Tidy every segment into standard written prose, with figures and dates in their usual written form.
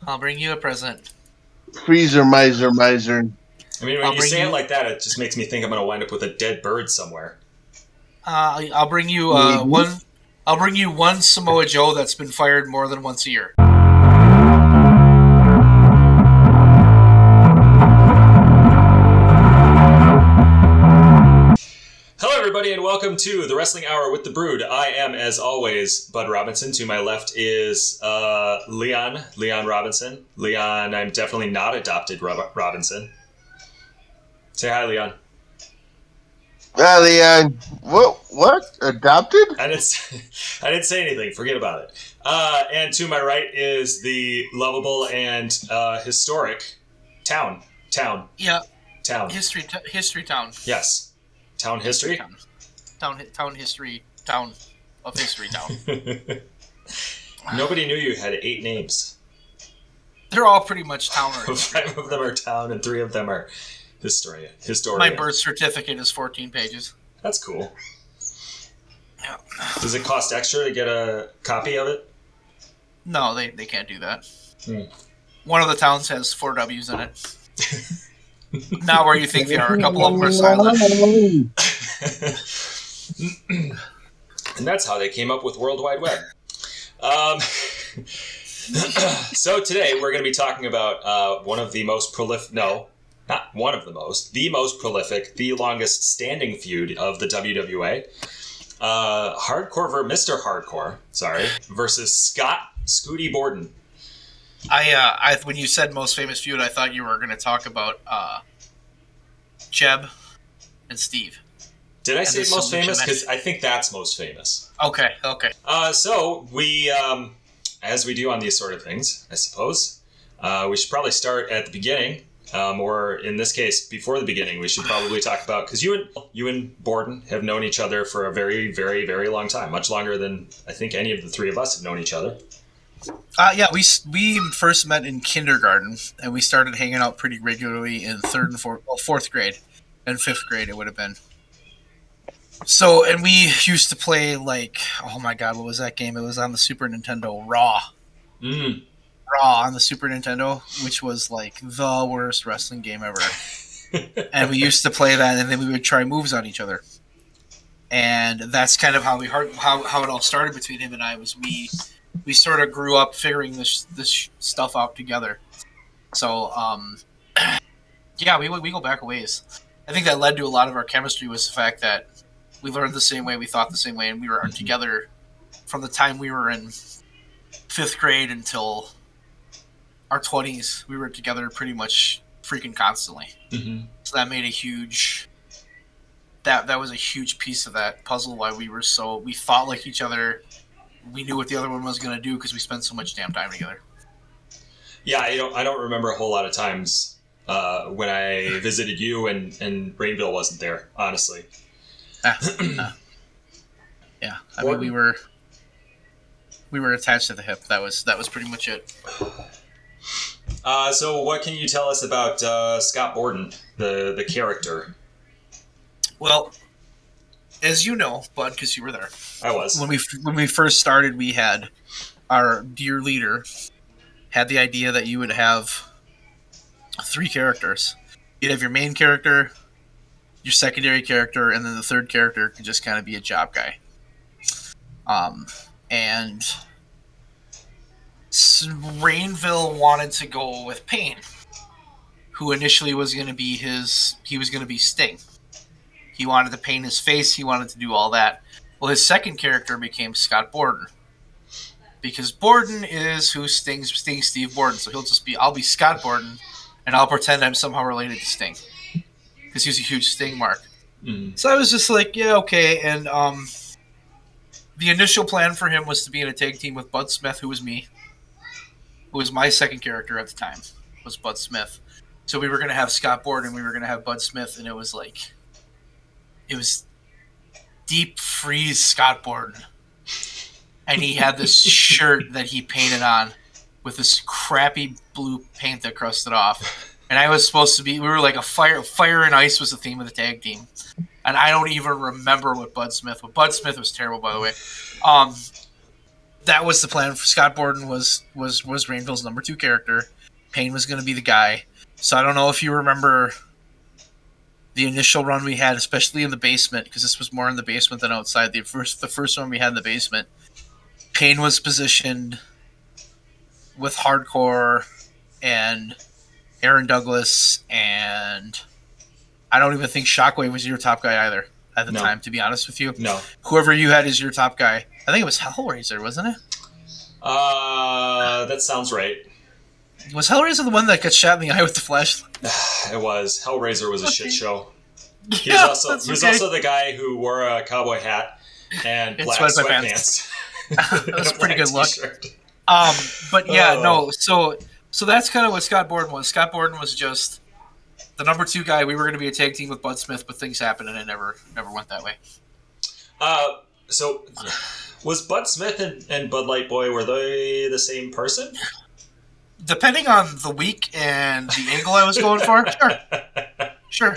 I'll bring you a present. Freezer, miser. I mean, when you say it like that, it just makes me think I'm going to wind up with a dead bird somewhere. I'll bring you one. I'll bring you one Samoa Joe that's been fired more than once a year. Hello, everybody, and welcome to the Wrestling Hour with the Brewd. I am, as always, Bud Robinson. To my left is Leon Robinson. Leon, I'm definitely not adopted Robinson. Say hi, Leon. Hi, Leon. What? Adopted? I didn't say anything. Forget about it. And to my right is the lovable and historic Town. Yeah. Town. History Town. Yes. Town history? Town history. Town of history town. Nobody knew you had 8 names. They're all pretty much town or history. 5 of them are town and 3 of them are historian. My birth certificate is 14 pages. That's cool. Yeah. Does it cost extra to get a copy of it? No, they can't do that. One of the towns has 4 W's in it. Not where you think they are. A couple of them are silent. And that's how they came up with World Wide Web. So today we're going to be talking about one of the most prolific... No, not one of the most. The most prolific, the longest standing feud of the WWA. Mr. Hardcore, versus Scott Scooty Borden. I when you said most famous feud, I thought you were going to talk about Jeb and Steve. Did I say most famous? Because I think that's most famous. Okay. So we, as we do on these sort of things, I suppose, we should probably start at the beginning, or in this case, before the beginning. We should probably talk about, because you and Borden have known each other for a very, very, very long time, much longer than I think any of the 3 of us have known each other. Yeah, we first met in kindergarten, and we started hanging out pretty regularly in 3rd and 4th grade, and 5th grade it would have been. So, and we used to play oh my god, what was that game? It was on the Super Nintendo, Raw. Raw on the Super Nintendo, which was the worst wrestling game ever. And we used to play that, and then we would try moves on each other. And that's kind of how how it all started between him and I. Was we sort of grew up figuring this stuff out together. So, yeah, we go back a ways. I think that led to a lot of our chemistry was the fact that we learned the same way, we thought the same way, and we were together from the time we were in 5th grade until our 20s. We were together pretty much freaking constantly. Mm-hmm. So that made a huge... That was a huge piece of that puzzle, why we thought like each other. We knew what the other one was going to do because we spent so much damn time together. Yeah, I don't remember a whole lot of times when I visited you and Rainville wasn't there, honestly. Yeah, I mean we were attached to the hip. That was pretty much it. So what can you tell us about Scott Borden, the character? Well, as you know, Bud, because you were there. I was. When we first started, we had our dear leader had the idea that you would have 3 characters. You'd have your main character, your secondary character, and then the 3rd character could just kind of be a job guy. And Rainville wanted to go with Payne, who initially was going to be Sting. He wanted to paint his face. He wanted to do all that. Well, his second character became Scott Borden, because Borden is who Sting's Steve Borden. So I'll be Scott Borden, and I'll pretend I'm somehow related to Sting, because he's a huge Sting mark. Mm-hmm. So I was just like, yeah, okay. And the initial plan for him was to be in a tag team with Bud Smith, who was me, who was my second character at the time, was Bud Smith. So we were going to have Scott Borden, we were going to have Bud Smith, and it was deep freeze Scott Borden. And he had this shirt that he painted on with this crappy blue paint that crusted off. And I was supposed to be, we were like fire and ice was the theme of the tag team. And I don't even remember what Bud Smith was terrible, by the way. that was the plan. Scott Borden was Rainville's number 2 character. Payne was going to be the guy. So I don't know if you remember the initial run we had, especially in the basement, because this was more in the basement than outside. The first one we had in the basement, Payne was positioned with Hardcore and Aaron Douglas, and I don't even think Shockwave was your top guy either at the time, to be honest with you. No. Whoever you had as your top guy. I think it was Hellraiser, wasn't it? That sounds right. Was Hellraiser the one that got shot in the eye with the flashlight? It was. Hellraiser was a shit show. He Yeah, was also the guy who wore a cowboy hat and black sweatpants. That was a pretty good look. But yeah, no. So that's kind of what Scott Borden was. Scott Borden was just the number 2 guy. We were going to be a tag team with Bud Smith, but things happened and it never went that way. So was Bud Smith and Bud Light Boy, were they the same person? Depending on the week and the angle I was going for, sure.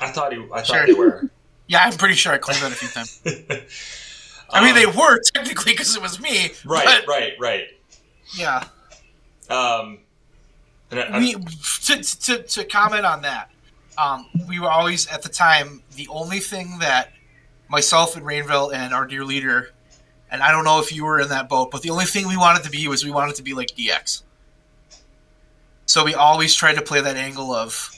I thought they were. Yeah, I'm pretty sure I claimed that a few times. I mean, they were technically because it was me. Right. Yeah. To comment on that, we were always at the time the only thing that myself and Rainville and our dear leader, and I don't know if you were in that boat, but the only thing we wanted to be was we wanted to be like DX. So we always tried to play that angle of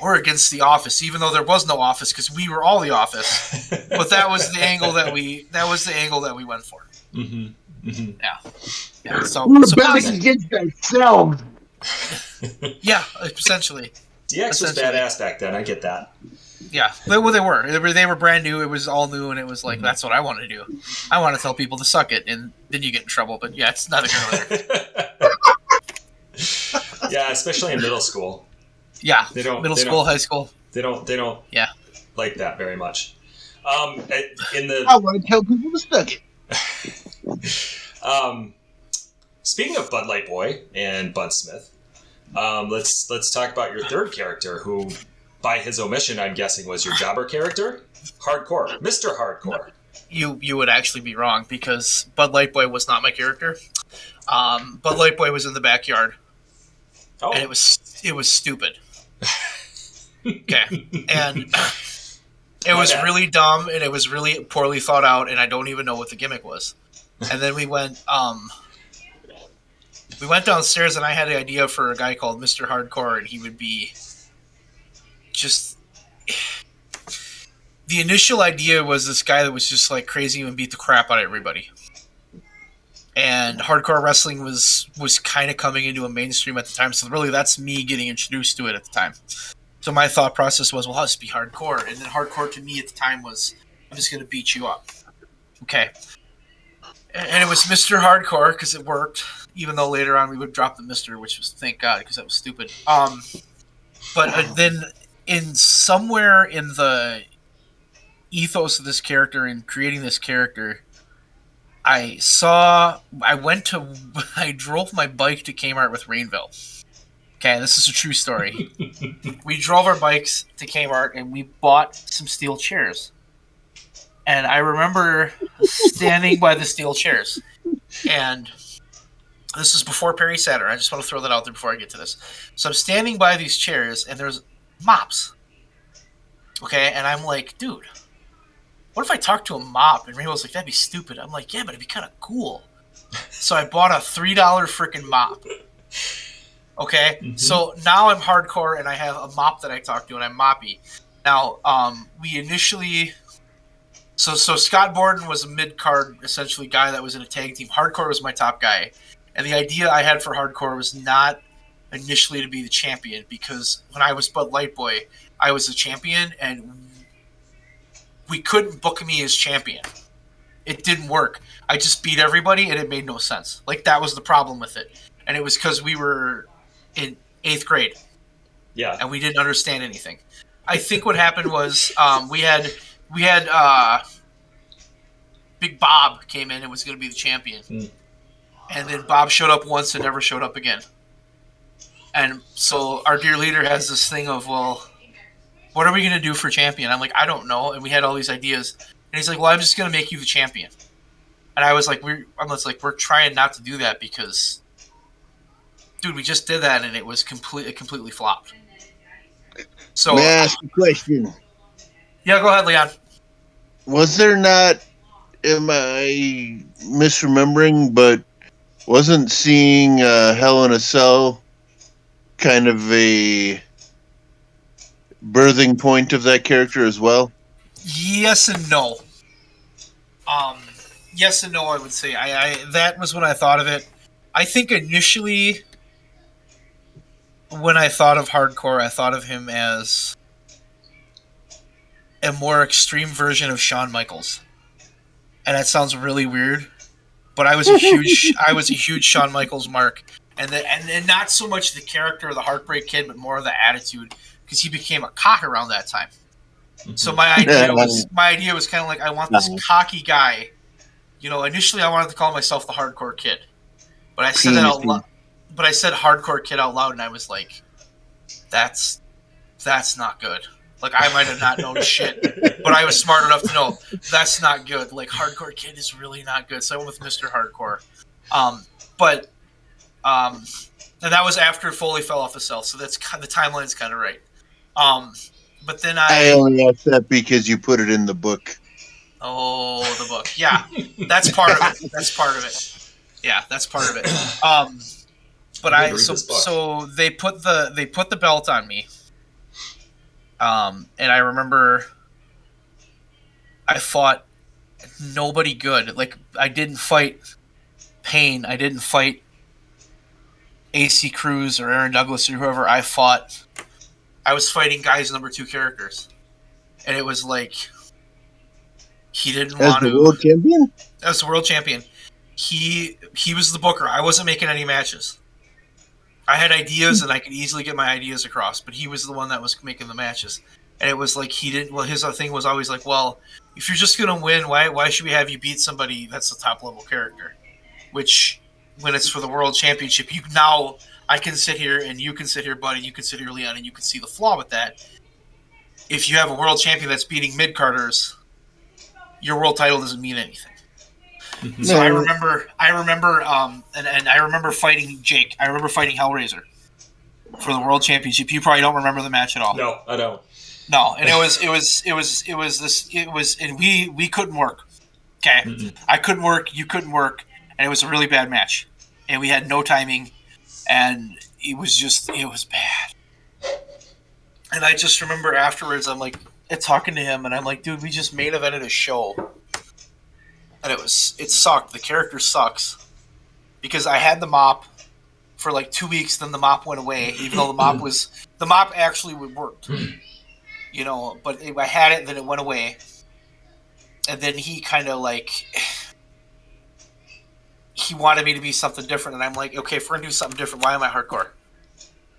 we're against the Office, even though there was no Office because we were all the Office. But that was the angle that we went for. Mm-hmm. Mm-hmm. Yeah. So we're back against ourselves. Yeah, essentially. DX was badass back then. I get that. Yeah, they were brand new. It was all new, and it was like that's what I want to do. I want to tell people to suck it, and then you get in trouble. But yeah, it's not a good later. Yeah, especially in middle school. Yeah, high school. They don't. Yeah, like that very much. I want to tell people to suck it. Speaking of Bud Light Boy and Bud Smith, let's talk about your third character, who, by his omission, I'm guessing was your jobber character, Hardcore, Mr. Hardcore. You would actually be wrong because Bud Light Boy was not my character. Bud Light Boy was in the backyard. Oh. And it was stupid. Okay. And it was really dumb and it was really poorly thought out and I don't even know what the gimmick was. And then we went downstairs and I had an idea for a guy called Mr. Hardcore and he would be just the initial idea was this guy that was just like crazy and beat the crap out of everybody. And hardcore wrestling was kind of coming into a mainstream at the time. So really that's me getting introduced to it at the time. So my thought process was, well, I'll just be hardcore. And then hardcore to me at the time was, I'm just going to beat you up. Okay. And it was Mr. Hardcore because it worked, even though later on we would drop the Mr., which was, thank God, because that was stupid. But then in somewhere in the ethos of this character and creating this character, I drove my bike to Kmart with Rainville. Okay, this is a true story. We drove our bikes to Kmart and we bought some steel chairs. And I remember standing by the steel chairs. And this is before Perry Saturn. I just want to throw that out there before I get to this. So I'm standing by these chairs and there's mops. Okay, and I'm like, dude, what if I talk to a mop? And Rainbow's like, that'd be stupid. I'm like, yeah, but it'd be kind of cool. So I bought a $3 freaking mop. Okay? Mm-hmm. So now I'm hardcore and I have a mop that I talk to and I'm moppy. Now, we initially... So Scott Borden was a mid-card, essentially, guy that was in a tag team. Hardcore was my top guy. And the idea I had for Hardcore was not initially to be the champion because when I was Bud Light Boy, I was the champion and we couldn't book me as champion. It didn't work. I just beat everybody and it made no sense. Like, that was the problem with it. And it was because we were in 8th grade. Yeah. And we didn't understand anything. I think what happened was we had Big Bob came in and was going to be the champion. Mm. And then Bob showed up once and never showed up again. And so our dear leader has this thing of, well, what are we going to do for champion? I'm like, I don't know. And we had all these ideas. And he's like, well, I'm just going to make you the champion. And I was like, we're trying not to do that because, dude, we just did that and it was completely flopped. So May I ask a question? yeah, go ahead, Leon. Was there not? Am I misremembering? But wasn't seeing Hell in a Cell kind of a birthing point of that character as well? Yes and no. Um, yes and no. I would say I that was when I thought of it. I think initially, when I thought of hardcore, I thought of him as a more extreme version of Shawn Michaels, and that sounds really weird. But I was a huge Shawn Michaels mark, and not so much the character of the Heartbreak Kid, but more of the attitude because he became a cock around that time. So my idea was kind of like I want this cocky guy. You know, initially I wanted to call myself the Hardcore Kid, but I said that out loud. But I said Hardcore Kid out loud, and I was like, "That's not good." Like I might have not known shit, but I was smart enough to know that's not good. Like Hardcore Kid is really not good. So I went with Mr. Hardcore, but and that was after Foley fell off the cell. So that's the timeline's kind of right. But then I only asked that because you put it in the book. Oh, the book. Yeah, that's part of it. That's part of it. Yeah, that's part of it. But so they put the belt on me. And I remember I fought nobody good. Like I didn't fight Payne. I didn't fight AC Cruz or Aaron Douglas or whoever I fought. I was fighting guys number 2 characters, and it was like he didn't want to. As the world champion? As the world champion. He was the booker. I wasn't making any matches. I had ideas and I could easily get my ideas across, but he was the one that was making the matches. And it was like he didn't. Well, his thing was always like, well, if you're just gonna win, why should we have you beat somebody that's the top level character? Which, when it's for the world championship, I can sit here and you can sit here, buddy, you can sit here, Leon, and you can see the flaw with that. If you have a world champion that's beating mid carders, your world title doesn't mean anything. So I remember, and I remember fighting Jake. I remember fighting Hellraiser for the world championship. You probably don't remember the match at all. No, I don't. No, and and we couldn't work. Okay, I couldn't work. You couldn't work, and it was a really bad match, and we had no timing, and it was bad. And I just remember afterwards, I'm like talking to him, and I'm like, dude, we just main evented a show. And it sucked. The character sucks because I had the mop for like 2 weeks. Then the mop went away, even though the mop actually worked, you know. But I had it, then it went away, and then he kind of like he wanted me to be something different, and I'm like, okay, if we're gonna do something different, why am I hardcore?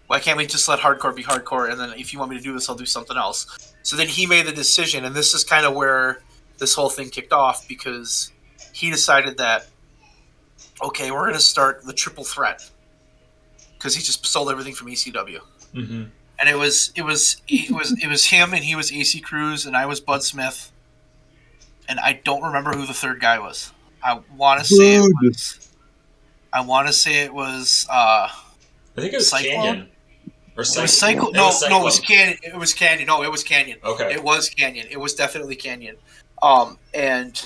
Why can't we just let hardcore be hardcore? And then if you want me to do this, I'll do something else. So then he made the decision, and this is kind of where this whole thing kicked off because he decided that, okay, we're going to start the triple threat because he just sold everything from ECW, and it was him, and he was AC Cruz, and I was Bud Smith, and I don't remember who the third guy was. I want to say it was. I think it was Cyclone? Canyon. Or It was Cyclone. No, it was Canyon. It was Canyon. No, it was Canyon. Okay. It was Canyon. It was definitely Canyon. And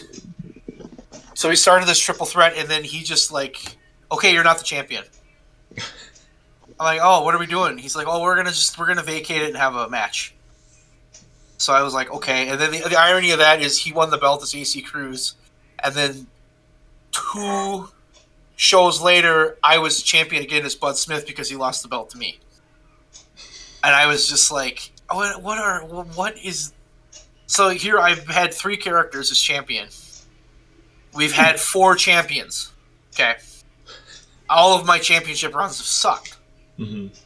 so he started this triple threat, and then he just like, okay, you're not the champion. I'm like, oh, what are we doing? He's like, oh, we're gonna vacate it and have a match. So I was like, okay. And then the irony of that is he won the belt as AC Cruz, and then 2 shows later, I was champion again as Bud Smith because he lost the belt to me. And I was just like, what is? So here I've had 3 characters as champion. We've had 4 champions. Okay. All of my championship runs have sucked.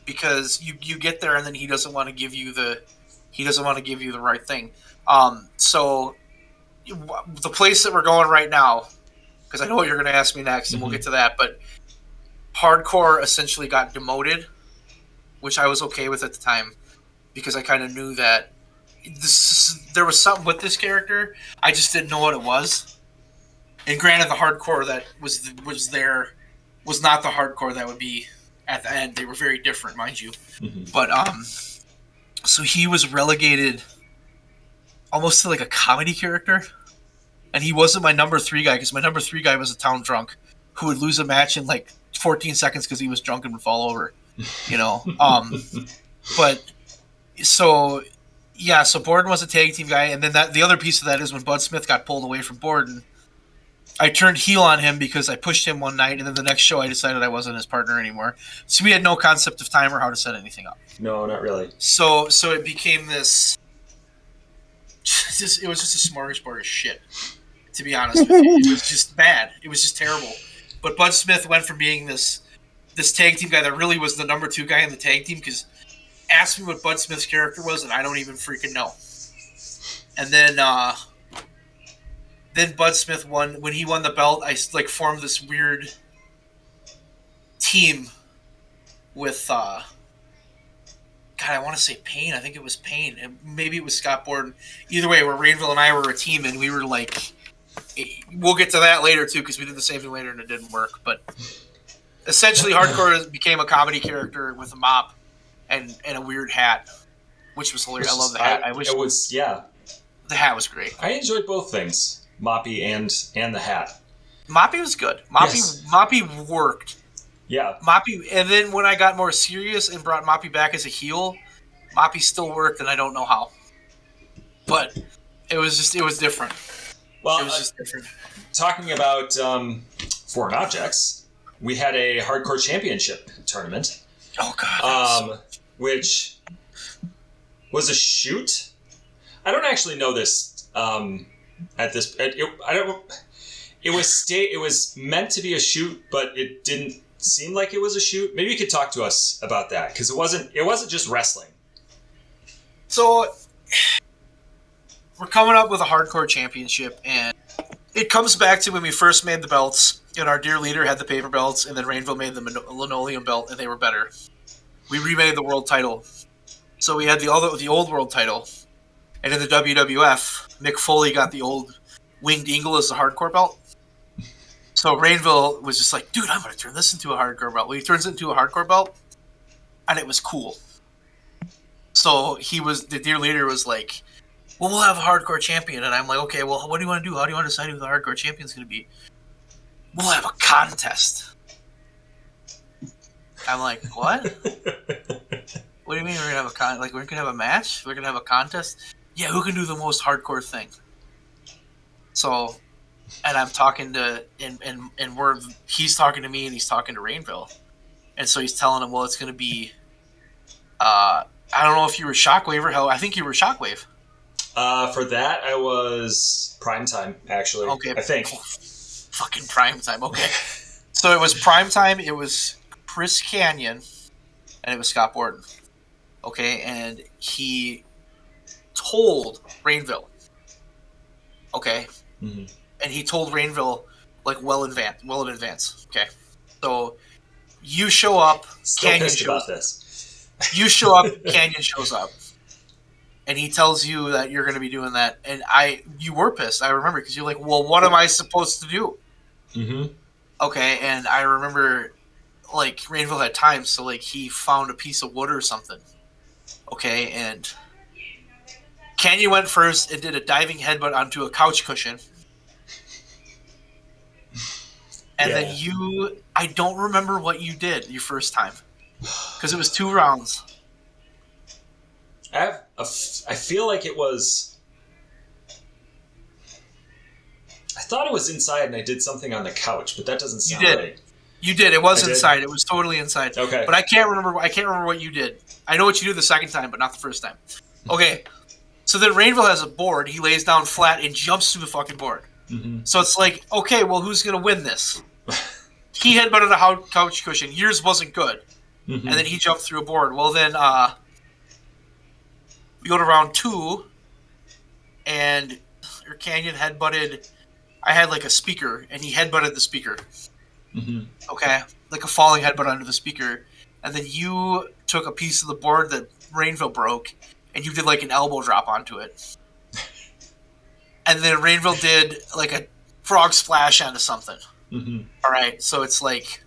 Because you get there and then he doesn't want to give you the right thing. So the place that we're going right now, because I know what you're going to ask me next, and we'll get to that, but hardcore essentially got demoted, which I was okay with at the time because I kind of knew that there was something with this character. I just didn't know what it was. And granted, the hardcore that was there was not the hardcore that would be at the end. They were very different, mind you. Mm-hmm. But so he was relegated almost to like a comedy character, and he wasn't my number 3 guy because my number 3 guy was a town drunk who would lose a match in like 14 seconds because he was drunk and would fall over, you know. But so yeah, so Borden was a tag team guy, and then the other piece of that is when Bud Smith got pulled away from Borden, I turned heel on him because I pushed him one night, and then the next show I decided I wasn't his partner anymore. So we had no concept of time or how to set anything up. No, not really. So it became this. It was just a smorgasbord of shit, to be honest with you. It was just bad. It was just terrible. But Bud Smith went from being this tag team guy that really was the number 2 guy in the tag team, because ask me what Bud Smith's character was, and I don't even freaking know. And then Bud Smith won. When he won the belt, I like formed this weird team with God, I want to say Payne. I think it was Payne. And maybe it was Scott Borden. Either way, where Rainville and I were a team, and we were like, we'll get to that later too, because we did the same thing later and it didn't work. But essentially, Hardcore became a comedy character with a mop and a weird hat, which was hilarious. I love the hat. I wish it was the hat was great. I enjoyed both things, Moppy and the hat. Moppy was good. Moppy worked. Yeah. Moppy, and then when I got more serious and brought Moppy back as a heel, Moppy still worked, and I don't know how. But it was different. Well, it was just different. Talking about foreign objects, we had a hardcore championship tournament. Oh God. Which was a shoot. I don't actually know this. At this, I don't. It was meant to be a shoot, but it didn't seem like it was a shoot. Maybe you could talk to us about that, because it wasn't just wrestling. So we're coming up with a hardcore championship, and it comes back to when we first made the belts, and our dear leader had the paper belts, and then Rainville made the linoleum belt, and they were better. We remade the world title, so we had the old world title, and in the WWF, Mick Foley got the old winged eagle as the hardcore belt. So Rainville was just like, dude, I'm going to turn this into a hardcore belt. Well, he turns it into a hardcore belt, and it was cool. So the dear leader was like, well, we'll have a hardcore champion. And I'm like, okay, well, what do you want to do? How do you want to decide who the hardcore champion is going to be? We'll have a contest. I'm like, what? What do you mean we're going to have we're going to have a match? We're going to have a contest? Yeah, who can do the most hardcore thing? So, and I'm talking to, he's talking to me and he's talking to Rainville. And so he's telling him, well, it's going to be, I don't know if you were Shockwave or hell. I think you were Shockwave. For that, I was Primetime, actually. Okay. I think. Fucking Primetime, okay. So it was Primetime, it was Chris Canyon, and it was Scott Borden. Okay, and he told Rainville. Okay? Mm-hmm. And he told Rainville, like, well in advance. Okay? So you show up, Still Canyon pissed shows about this. You show up, Canyon shows up. And he tells you that you're going to be doing that. And you were pissed, I remember, because you're like, well, what am I supposed to do? Mm-hmm. Okay, and I remember, like, Rainville had time, so, like, he found a piece of wood or something. Okay, and Canyon went first and did a diving headbutt onto a couch cushion. And then I don't remember what you did your first time. Because it was 2 rounds. I feel like it was... I thought it was inside and I did something on the couch, but that doesn't sound right. You did. It was inside. It was totally inside. Okay. But I can't remember what you did. I know what you did the second time, but not the first time. Okay. So then Rainville has a board. He lays down flat and jumps through the fucking board. Mm-hmm. So it's like, okay, well, who's going to win this? He headbutted a couch cushion. Yours wasn't good. Mm-hmm. And then he jumped through a board. Well, then we go to round 2, and your Canyon headbutted. I had like a speaker, and he headbutted the speaker. Mm-hmm. Okay, like a falling headbutt under the speaker, and then you took a piece of the board that Rainville broke, and you did like an elbow drop onto it. And then Rainville did like frog splash onto something. Mm-hmm. All right, so it's like,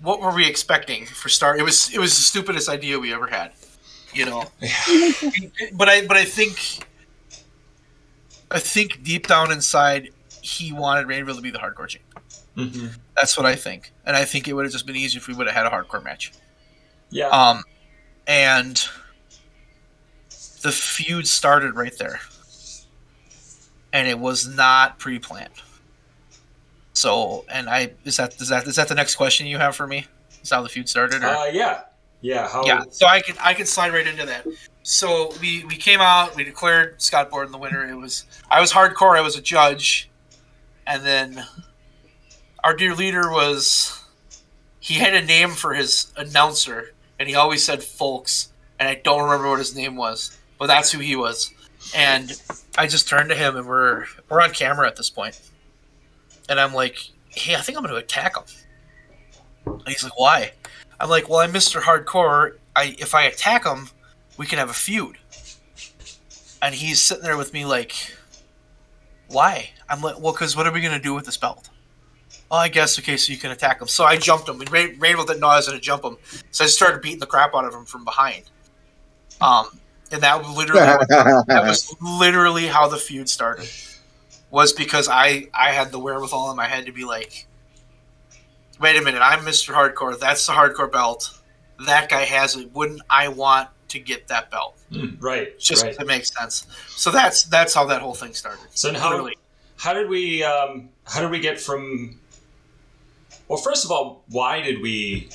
what were we expecting for start? It was the stupidest idea we ever had, you know. But I think deep down inside he wanted Rainville to be the hardcore champ. Mm-hmm. That's what I think, and I think it would have just been easier if we would have had a hardcore match. Yeah. And the feud started right there, and it was not pre-planned. So, and is that the next question you have for me? Is how the feud started? Or? Yeah. How? Yeah. So I can slide right into that. So we came out, we declared Scott Borden the winner. I was hardcore. I was a judge, and then our dear leader he had a name for his announcer, and he always said Folks, and I don't remember what his name was, but that's who he was. And I just turned to him, and we're on camera at this point. And I'm like, hey, I think I'm going to attack him. And he's like, why? I'm like, well, I'm Mr. Hardcore. If I attack him, we can have a feud. And he's sitting there with me like, why? I'm like, well, because what are we going to do with this belt? Oh, I guess, okay, so you can attack him. So I jumped him. And Rainville didn't know I was going to jump him. So I started beating the crap out of him from behind. And that was literally how the feud started. Was because I had the wherewithal in my head to be like, wait a minute, I'm Mr. Hardcore. That's the hardcore belt. That guy has it. Wouldn't I want to get that belt? Right. Just to make sense. So that's how that whole thing started. So how did we get from? Well, first of all, why did we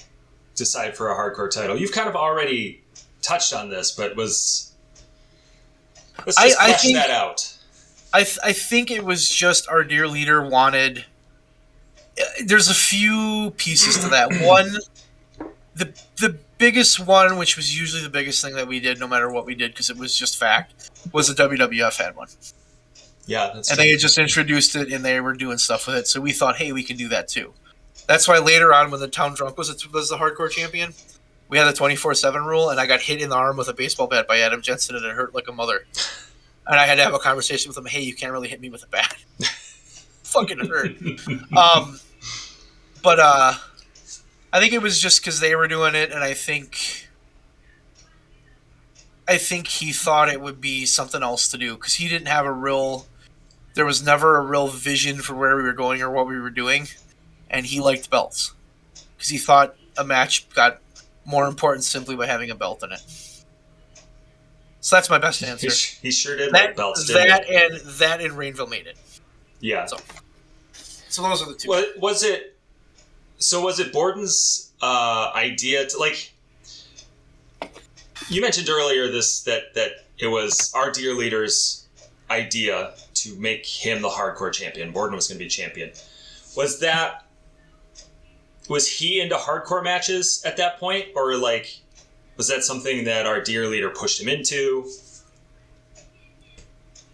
decide for a hardcore title? You've kind of already touched on this, but let's just flesh that out. I think it was just our dear leader wanted. There's a few pieces to that. One, the biggest one, which was usually the biggest thing that we did, no matter what we did, because it was just fact, was the WWF had one. Yeah, that's and true. They had just introduced it, and they were doing stuff with it. So we thought, hey, we can do that too. That's why later on, when the Town Drunk was the hardcore champion, we had the 24/7 rule, and I got hit in the arm with a baseball bat by Adam Jensen, and it hurt like a mother. And I had to have a conversation with him. Hey, you can't really hit me with a bat. Fucking hurt. But I think it was just because they were doing it, and I think he thought it would be something else to do because he didn't have there was never a real vision for where we were going or what we were doing, and he liked belts because he thought a match got more important simply by having a belt in it. So that's my best answer. He sure did like belts, didn't he? That and Rainville made it. Yeah. So those are the two. Was it Borden's idea to, like, you mentioned earlier that it was our dear leader's idea to make him the hardcore champion. Borden was going to be champion. Was he into hardcore matches at that point, or like was that something that our dear leader pushed him into?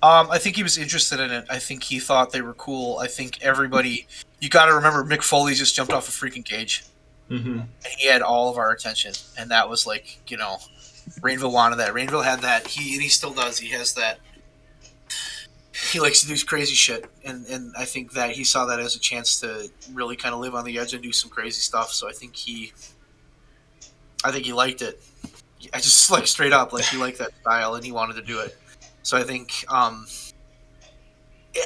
I think he was interested in it. I think he thought they were cool. I think everybody... You got to remember, Mick Foley just jumped off a freaking cage. Mm-hmm. And he had all of our attention. And that was like, Rainville wanted that. Rainville had that. He still does. He has that. He likes to do crazy shit. And I think that he saw that as a chance to really kind of live on the edge and do some crazy stuff. So I think he liked it. I just, like, straight up, like, he liked that style and he wanted to do it. So I think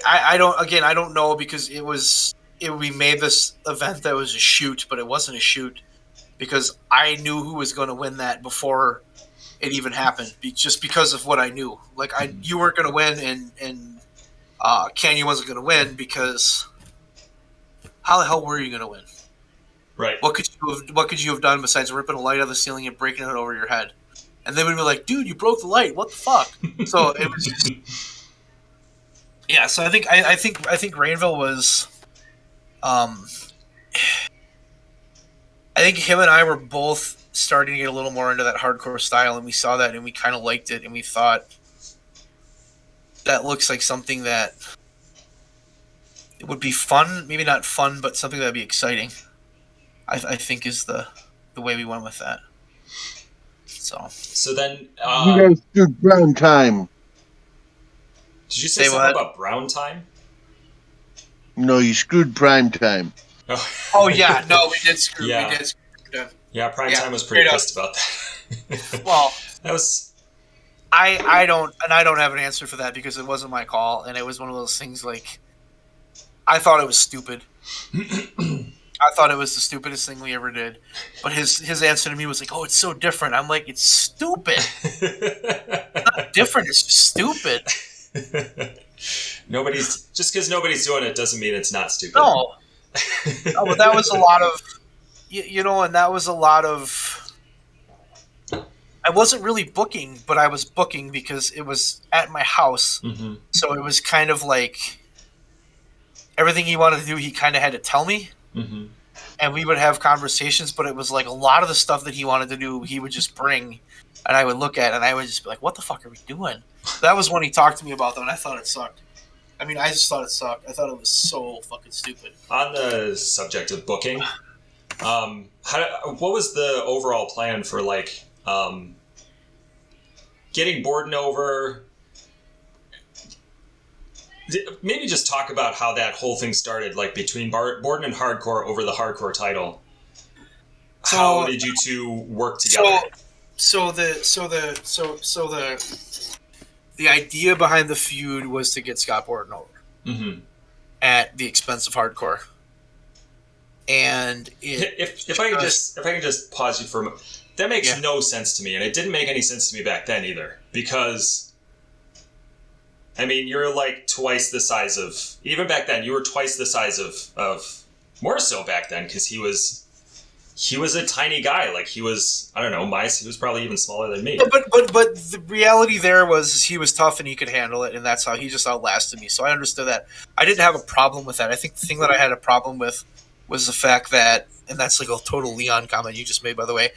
I don't know because we made this event that was a shoot, but it wasn't a shoot because I knew who was going to win that before it even happened, just because of what I knew. Like you weren't going to win, and Kanye wasn't going to win because how the hell were you going to win? Right. What could you have done besides ripping a light out of the ceiling and breaking it over your head? And they would be like, dude, you broke the light. What the fuck? So it was just... Yeah, so I think Rainville was... I think him and I were both starting to get a little more into that hardcore style, and we saw that, and we kind of liked it, and we thought that looks like something that it would be fun. Maybe not fun, but something that would be exciting. I think is the way we went with that. So then... you guys do brown time. Did you say something about brown time? No, you screwed prime time. Oh yeah, no, we did screw. Yeah. We did screw them. Yeah, Prime Yeah, Time was pretty straight up. pissed about that. Well, that was I don't have an answer for that because it wasn't my call, and it was one of those things like I thought it was stupid. I thought it was the stupidest thing we ever did. But his answer to me was like, "Oh, it's so different." I'm like, "It's stupid. It's not different. It's just stupid." just because nobody's doing it doesn't mean it's not stupid. No, but that was a lot of, and that was a lot of. I wasn't really booking, but I was booking because it was at my house. Mm-hmm. So it was kind of like everything he wanted to do, he kind of had to tell me. Mm-hmm. And we would have conversations, but it was like a lot of the stuff that he wanted to do, he would just bring, and I would look at it, and I would just be like, what the fuck are we doing? That was when he talked to me about that, and I thought it sucked. I mean, I just thought it sucked. I thought it was so fucking stupid. On the subject of booking, what was the overall plan for, like, getting Borden over? Maybe just talk about how that whole thing started, like between Borden and Hardcore over the Hardcore title. How did you two work together? So the idea behind the feud was to get Scott Borden over at the expense of Hardcore. And if I can just pause you for a moment, that makes no sense to me, and it didn't make any sense to me back then either, because I mean, you're like twice the size of, even back then, you were twice the size of more so back then, because he was a tiny guy. Like, he was, I don't know, he was probably even smaller than me. But the reality there was he was tough and he could handle it, and that's how he just outlasted me. So I understood that. I didn't have a problem with that. I think the thing that I had a problem with was the fact that, and that's like a total Leon comment you just made, by the way.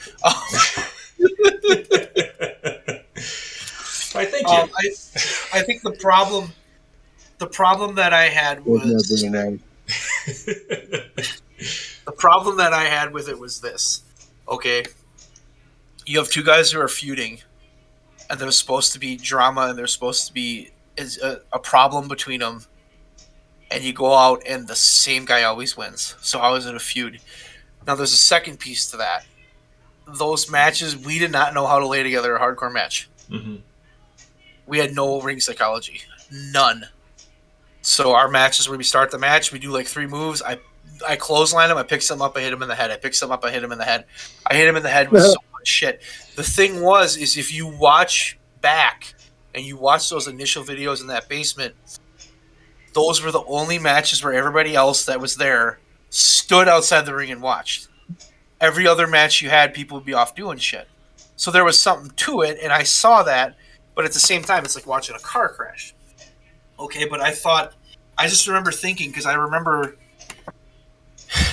I thank you. I think the problem that I had was the problem that I had with it was this. Okay, you have two guys who are feuding, and there's supposed to be drama, and there's supposed to be a problem between them, and you go out and the same guy always wins. So I was in a feud. Now there's a second piece to that. Those matches, we did not know how to lay together a hardcore match. Mm-hmm. We had no ring psychology. None. So our matches where we start the match, we do like 3 moves. I clothesline him, I pick something up, I hit him in the head. I pick something up, I hit him in the head. I hit him in the head with so much shit. The thing is if you watch back and you watch those initial videos in that basement, those were the only matches where everybody else that was there stood outside the ring and watched. Every other match you had, people would be off doing shit. So there was something to it, and I saw that. But at the same time, it's like watching a car crash. Okay, but I just remember thinking, because I remember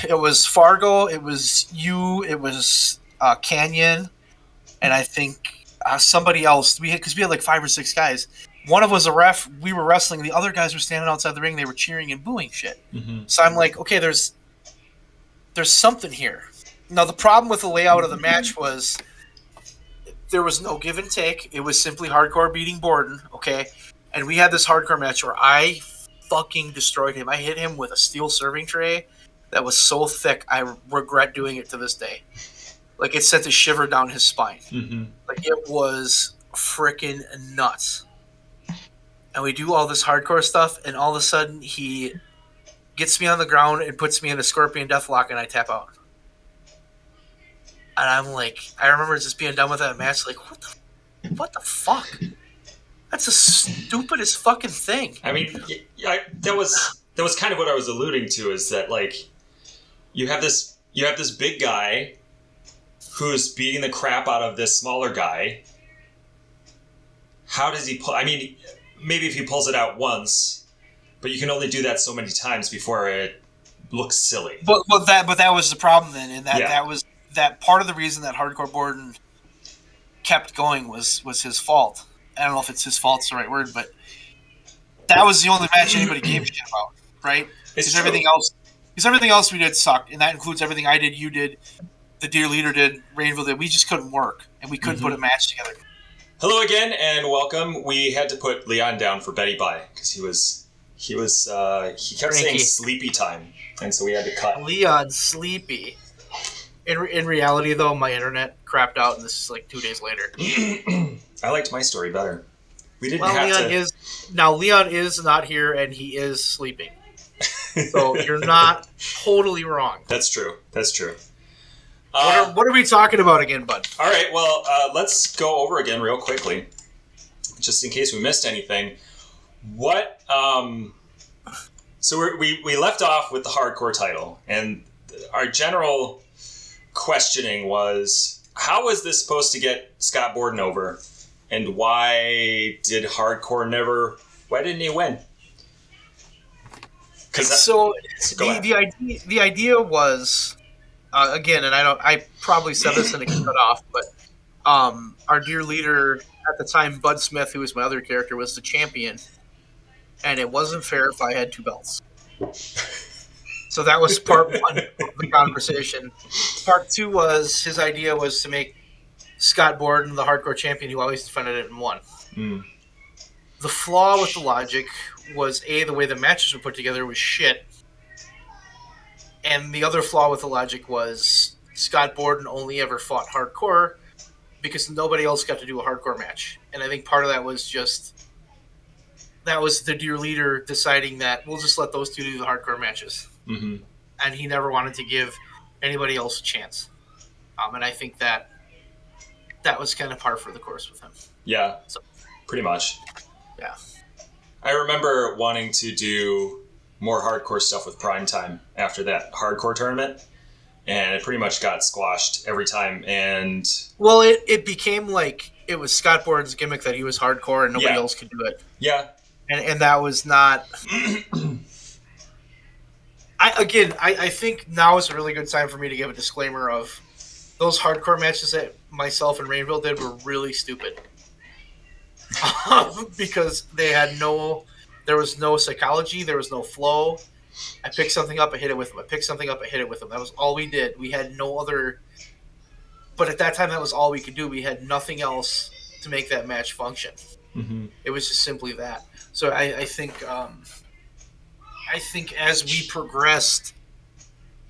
it was Fargo, it was you, it was Canyon, and I think somebody else. Because we had like 5 or 6 guys. One of us was a ref. We were wrestling. The other guys were standing outside the ring. They were cheering and booing shit. Mm-hmm. So I'm like, okay, there's something here. Now the problem with the layout of the match was there was no give and take. It was simply Hardcore beating Borden, okay? And we had this Hardcore match where I fucking destroyed him. I hit him with a steel serving tray that was so thick, I regret doing it to this day. Like, it sent a shiver down his spine. Mm-hmm. Like, it was freaking nuts. And we do all this Hardcore stuff, and all of a sudden, he gets me on the ground and puts me in a Scorpion Deathlock, and I tap out. And I'm like, I remember just being done with that match, like, what the fuck? That's the stupidest fucking thing. I mean, that was kind of what I was alluding to, is that, like, you have this big guy who's beating the crap out of this smaller guy. How does he pull? I mean, maybe if he pulls it out once, but you can only do that so many times before it looks silly. But that was the problem then, and that was that part of the reason that Hardcore Borden kept going was his fault. I don't know if it's his fault's the right word, but that was the only match anybody gave a shit about, right? Because everything else we did sucked, and that includes everything I did, you did, the Dear Leader did, Rainville did. We just couldn't work, and we couldn't put a match together. Hello again, and welcome. We had to put Leon down for Betty Bye, because he He was. He kept Cranky. saying sleepy time, and so we had to cut. Leon Sleepy. In reality, though, my internet crapped out, and this is like 2 days later. I liked my story better. We didn't Well, have Leon to. Leon is not here, and he is sleeping. So you're not totally wrong. That's true. That's true. What are we talking about again, bud? All right. Well, let's go over again real quickly, just in case we missed anything. What? So we left off with the hardcore title, and our general questioning was, how was this supposed to get Scott Borden over, and why did hardcore never? Why didn't he win? So the idea was, again, and I probably said this and it got off, but our dear leader at the time, Bud Smith, who was my other character, was the champion, and it wasn't fair if I had 2 belts. So that was part 1 of the conversation. Part 2 was his idea was to make Scott Borden the hardcore champion who always defended it and won. Mm. The flaw with the logic was, A, the way the matches were put together was shit. And the other flaw with the logic was Scott Borden only ever fought hardcore because nobody else got to do a hardcore match. And I think part of that was that was the dear leader deciding that we'll just let those 2 do the hardcore matches. Mm-hmm. And he never wanted to give anybody else a chance. And I think that was kind of par for the course with him. Yeah, So, pretty much. yeah. I remember wanting to do more hardcore stuff with Primetime after that hardcore tournament, and it pretty much got squashed every time. And Well, it became like it was Scott Borden's gimmick that he was hardcore and nobody else could do it. Yeah. And that was not... I think now is a really good time for me to give a disclaimer of those hardcore matches that myself and Rainville did were really stupid. Because they had there was no psychology, there was no flow. I picked something up, I hit it with him. I picked something up, I hit it with him. That was all we did. We had no other... But at that time, that was all we could do. We had nothing else to make that match function. Mm-hmm. It was just simply that. So I think as we progressed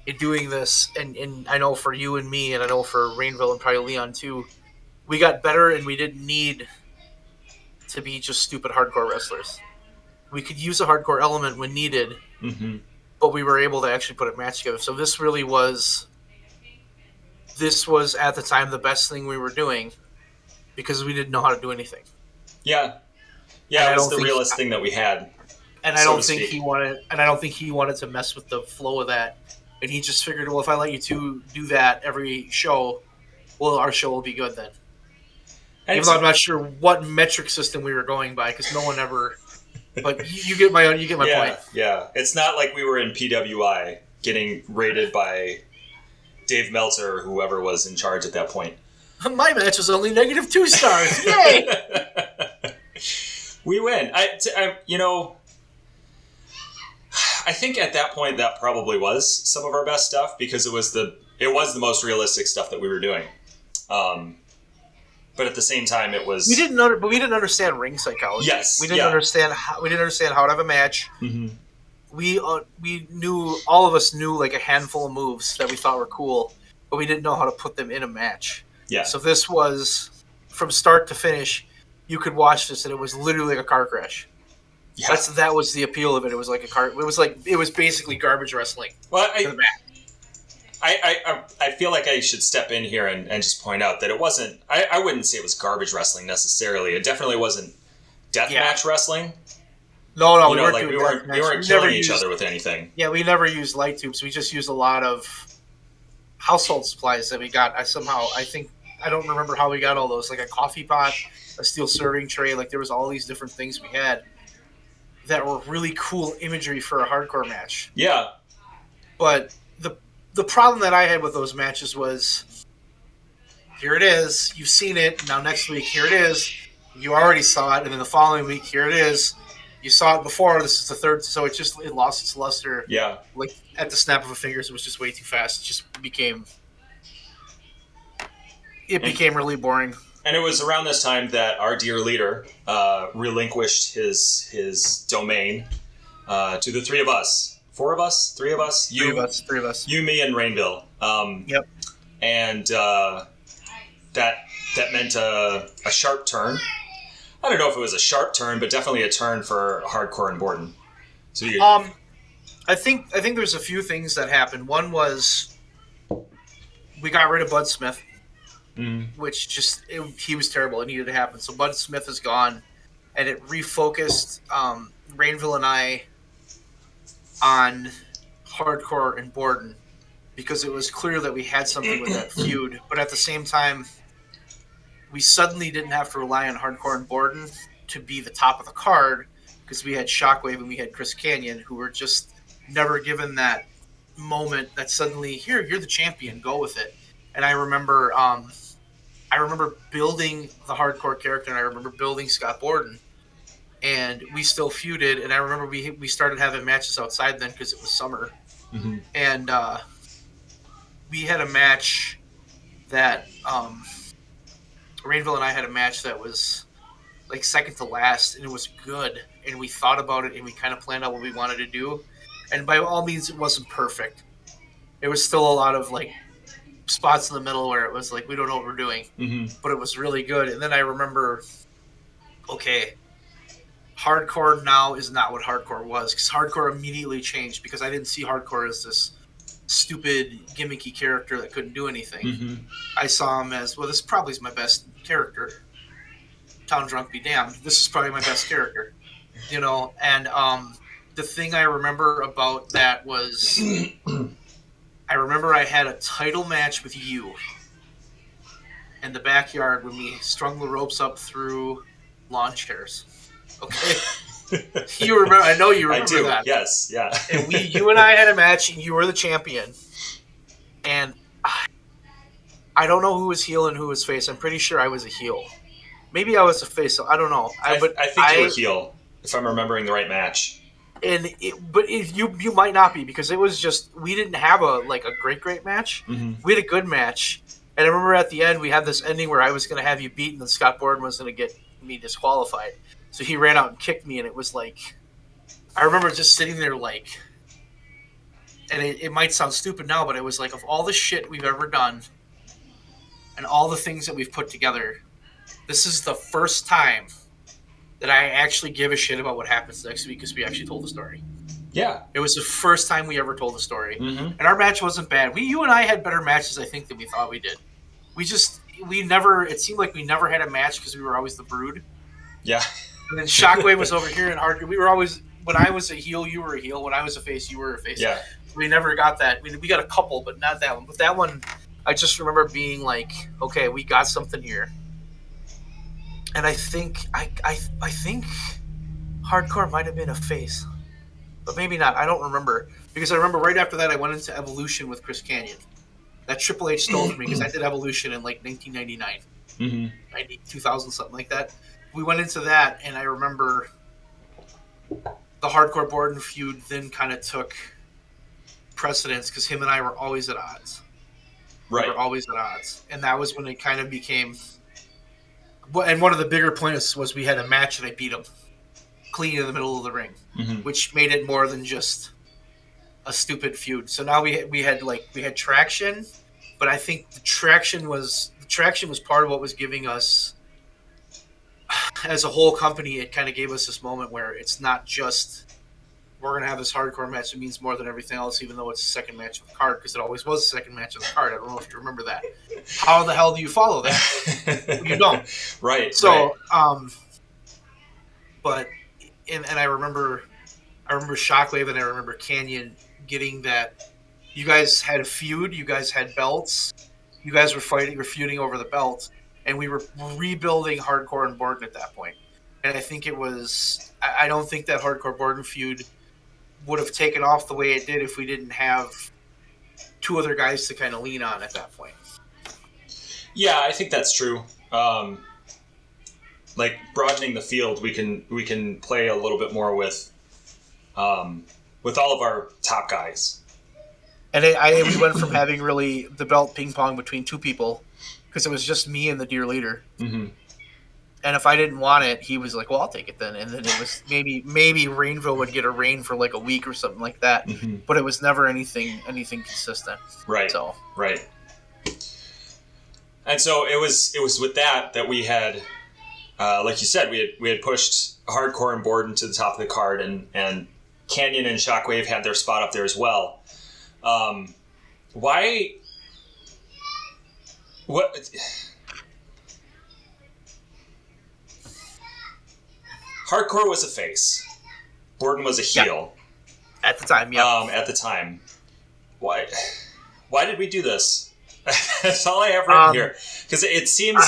in doing this, and I know for you and me, and I know for Rainville and probably Leon too, we got better and we didn't need to be just stupid hardcore wrestlers. We could use a hardcore element when needed, Mm-hmm. but we were able to actually put a match together. So this really was at the time the best thing we were doing because we didn't know how to do anything. Yeah. And It was the realest thing that we had. And I don't think he wanted to mess with the flow of that. And he just figured, well, if I let you 2 do that every show, well, our show will be good then. Even though I'm not sure what metric system we were going by, because no one ever. But you get my point. Yeah. It's not like we were in PWI getting rated by Dave Meltzer or whoever was in charge at that point. My match was only -2 stars. Yay! We win. I think at that point that probably was some of our best stuff because it was the most realistic stuff that we were doing. But at the same time, it was. We didn't understand ring psychology. Yes, we didn't understand how to have a match. Mm-hmm. We knew, all of us knew like a handful of moves that we thought were cool, but we didn't know how to put them in a match. Yeah. So this was from start to finish. You could watch this, and it was literally like a car crash. Yeah. That was the appeal of it. It was like it was basically garbage wrestling. Well, I feel like I should step in here and just point out that it wasn't. I wouldn't say it was garbage wrestling necessarily. It definitely wasn't deathmatch wrestling. No, we weren't killing each other with anything. Yeah, we never used light tubes. We just used a lot of household supplies that we got. I don't remember how we got all those. Like a coffee pot, a steel serving tray. Like there was all these different things we had that were really cool imagery for a hardcore match. Yeah. But the problem that I had with those matches was, here it is, you've seen it, now next week, here it is, you already saw it, and then the following week, here it is, you saw it before, this is the third, so it lost its luster. Yeah. Like, at the snap of a finger, it was just way too fast. It just became really boring. And it was around this time that our dear leader relinquished his domain to the three of us. Four of us? Three of us? Three of us. You, me, and Rainville. Yep. And that meant a sharp turn. I don't know if it was a sharp turn, but definitely a turn for Hardcore and Borden. So you I think there's a few things that happened. One was we got rid of Bud Smith, which he was terrible. It needed to happen. So Bud Smith is gone, and it refocused Rainville and I on Hardcore and Borden because it was clear that we had something with that feud. But at the same time, we suddenly didn't have to rely on Hardcore and Borden to be the top of the card because we had Shockwave and we had Chris Canyon, who were just never given that moment that suddenly, you're the champion, go with it. And I remember building the Hardcore character, and I remember building Scott Borden, and we still feuded. And I remember we started having matches outside then because it was summer, and we had a match that Rainville and I had a match that was like second to last, and it was good. And we thought about it, and we kind of planned out what we wanted to do. And by all means, it wasn't perfect. It was still a lot of like spots in the middle where it was like we don't know what we're doing, but it was really good. And then I remember, okay, Hardcore now is not what Hardcore was, because Hardcore immediately changed because I didn't see Hardcore as this stupid gimmicky character that couldn't do anything. I saw him as, well, this probably is my best character. Town Drunk be damned. This is probably my best character, you know. And the thing I remember about that was I remember I had a title match with you in the backyard when we strung the ropes up through lawn chairs. Okay? You remember? I know you remember that. Yes, yeah. And you and I had a match, and you were the champion. And I don't know who was heel and who was face. I'm pretty sure I was a heel. Maybe I was a face. I don't know. I think you were heel, if I'm remembering the right match. And you might not be, because it was just, we didn't have a great match. We had a good match, and I remember at the end we had this ending where I was going to have you beaten and Scott Borden was going to get me disqualified. So he ran out and kicked me, and it was like, I remember just sitting there like, and it might sound stupid now, but it was like, of all the shit we've ever done and all the things that we've put together, this is the first time that I actually give a shit about what happens next week because we actually told the story. Yeah. It was the first time we ever told the story. And our match wasn't bad. You and I had better matches, I think, than we thought we did. It seemed like we never had a match because we were always the Brewd. Yeah. And then Shockwave was over here and Hardcore. We were always, when I was a heel, you were a heel. When I was a face, you were a face. Yeah. We never got that. We got a couple, but not that one. But that one, I just remember being like, okay, we got something here. And I think Hardcore might have been a face, but maybe not. I don't remember, because I remember right after that I went into Evolution with Chris Canyon. That Triple H stole from me because I did Evolution in like 1999, 2000, something like that. We went into that, and I remember the Hardcore Borden feud then kind of took precedence because him and I were always at odds. Right. We were always at odds, and that was when it kind of became. And one of the bigger points was we had a match and I beat him clean in the middle of the ring, which made it more than just a stupid feud. So now we had traction, but I think the traction was part of what was giving us, as a whole company, it kind of gave us this moment where it's not just we're going to have this Hardcore match. It means more than everything else, even though it's the second match of the card, because it always was the second match of the card. I don't know if you remember that. How the hell do you follow that? You don't. Right. So, but I remember Shockwave and I remember Canyon getting that. You guys had a feud. You guys had belts. You guys were feuding over the belt, and we were rebuilding Hardcore and Borden at that point. And I think it was. I don't think that Hardcore Borden feud would have taken off the way it did if we didn't have two other guys to kind of lean on at that point. Yeah, I think that's true. Like broadening the field, we can play a little bit more with all of our top guys. And we went from having really the belt ping pong between two people, because it was just me and the dear leader, And if I didn't want it, he was like, "Well, I'll take it then." And then it was maybe Rainville would get a reign for like a week or something like that, but it was never anything consistent. Right. So right. And so it was with that we had, like you said, we had pushed Hardcore and Borden to the top of the card, and Canyon and Shockwave had their spot up there as well. Why? What? Hardcore was a face. Borden was a heel. At the time, yeah. At the time. Why did we do this? That's all I have written here. Because it seems...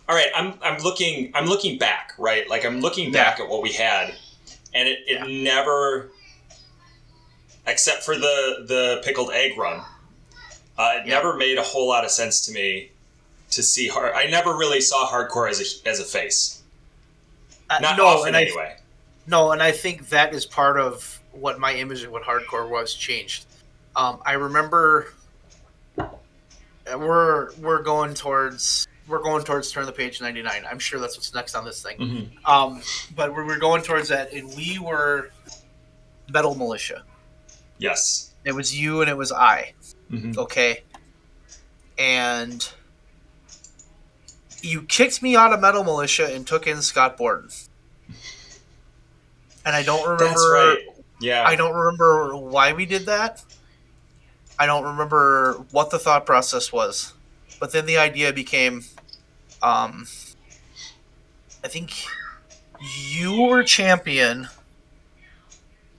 all right, I'm looking back, right? Like, I'm looking back at what we had, and it never... Except for the pickled egg run. It never made a whole lot of sense to me to see... I never really saw Hardcore as a face. Not often, anyway. No, and I think that is part of what my image of what Hardcore was changed. I remember we're going towards Turn the Page 99. I'm sure that's what's next on this thing. But we're going towards that, and we were Metal Militia. Yes. It was you and it was I. Okay. And you kicked me out of Metal Militia and took in Scott Borden. And I don't remember... That's right. Yeah. I don't remember why we did that. I don't remember what the thought process was. But then the idea became... I think you were champion.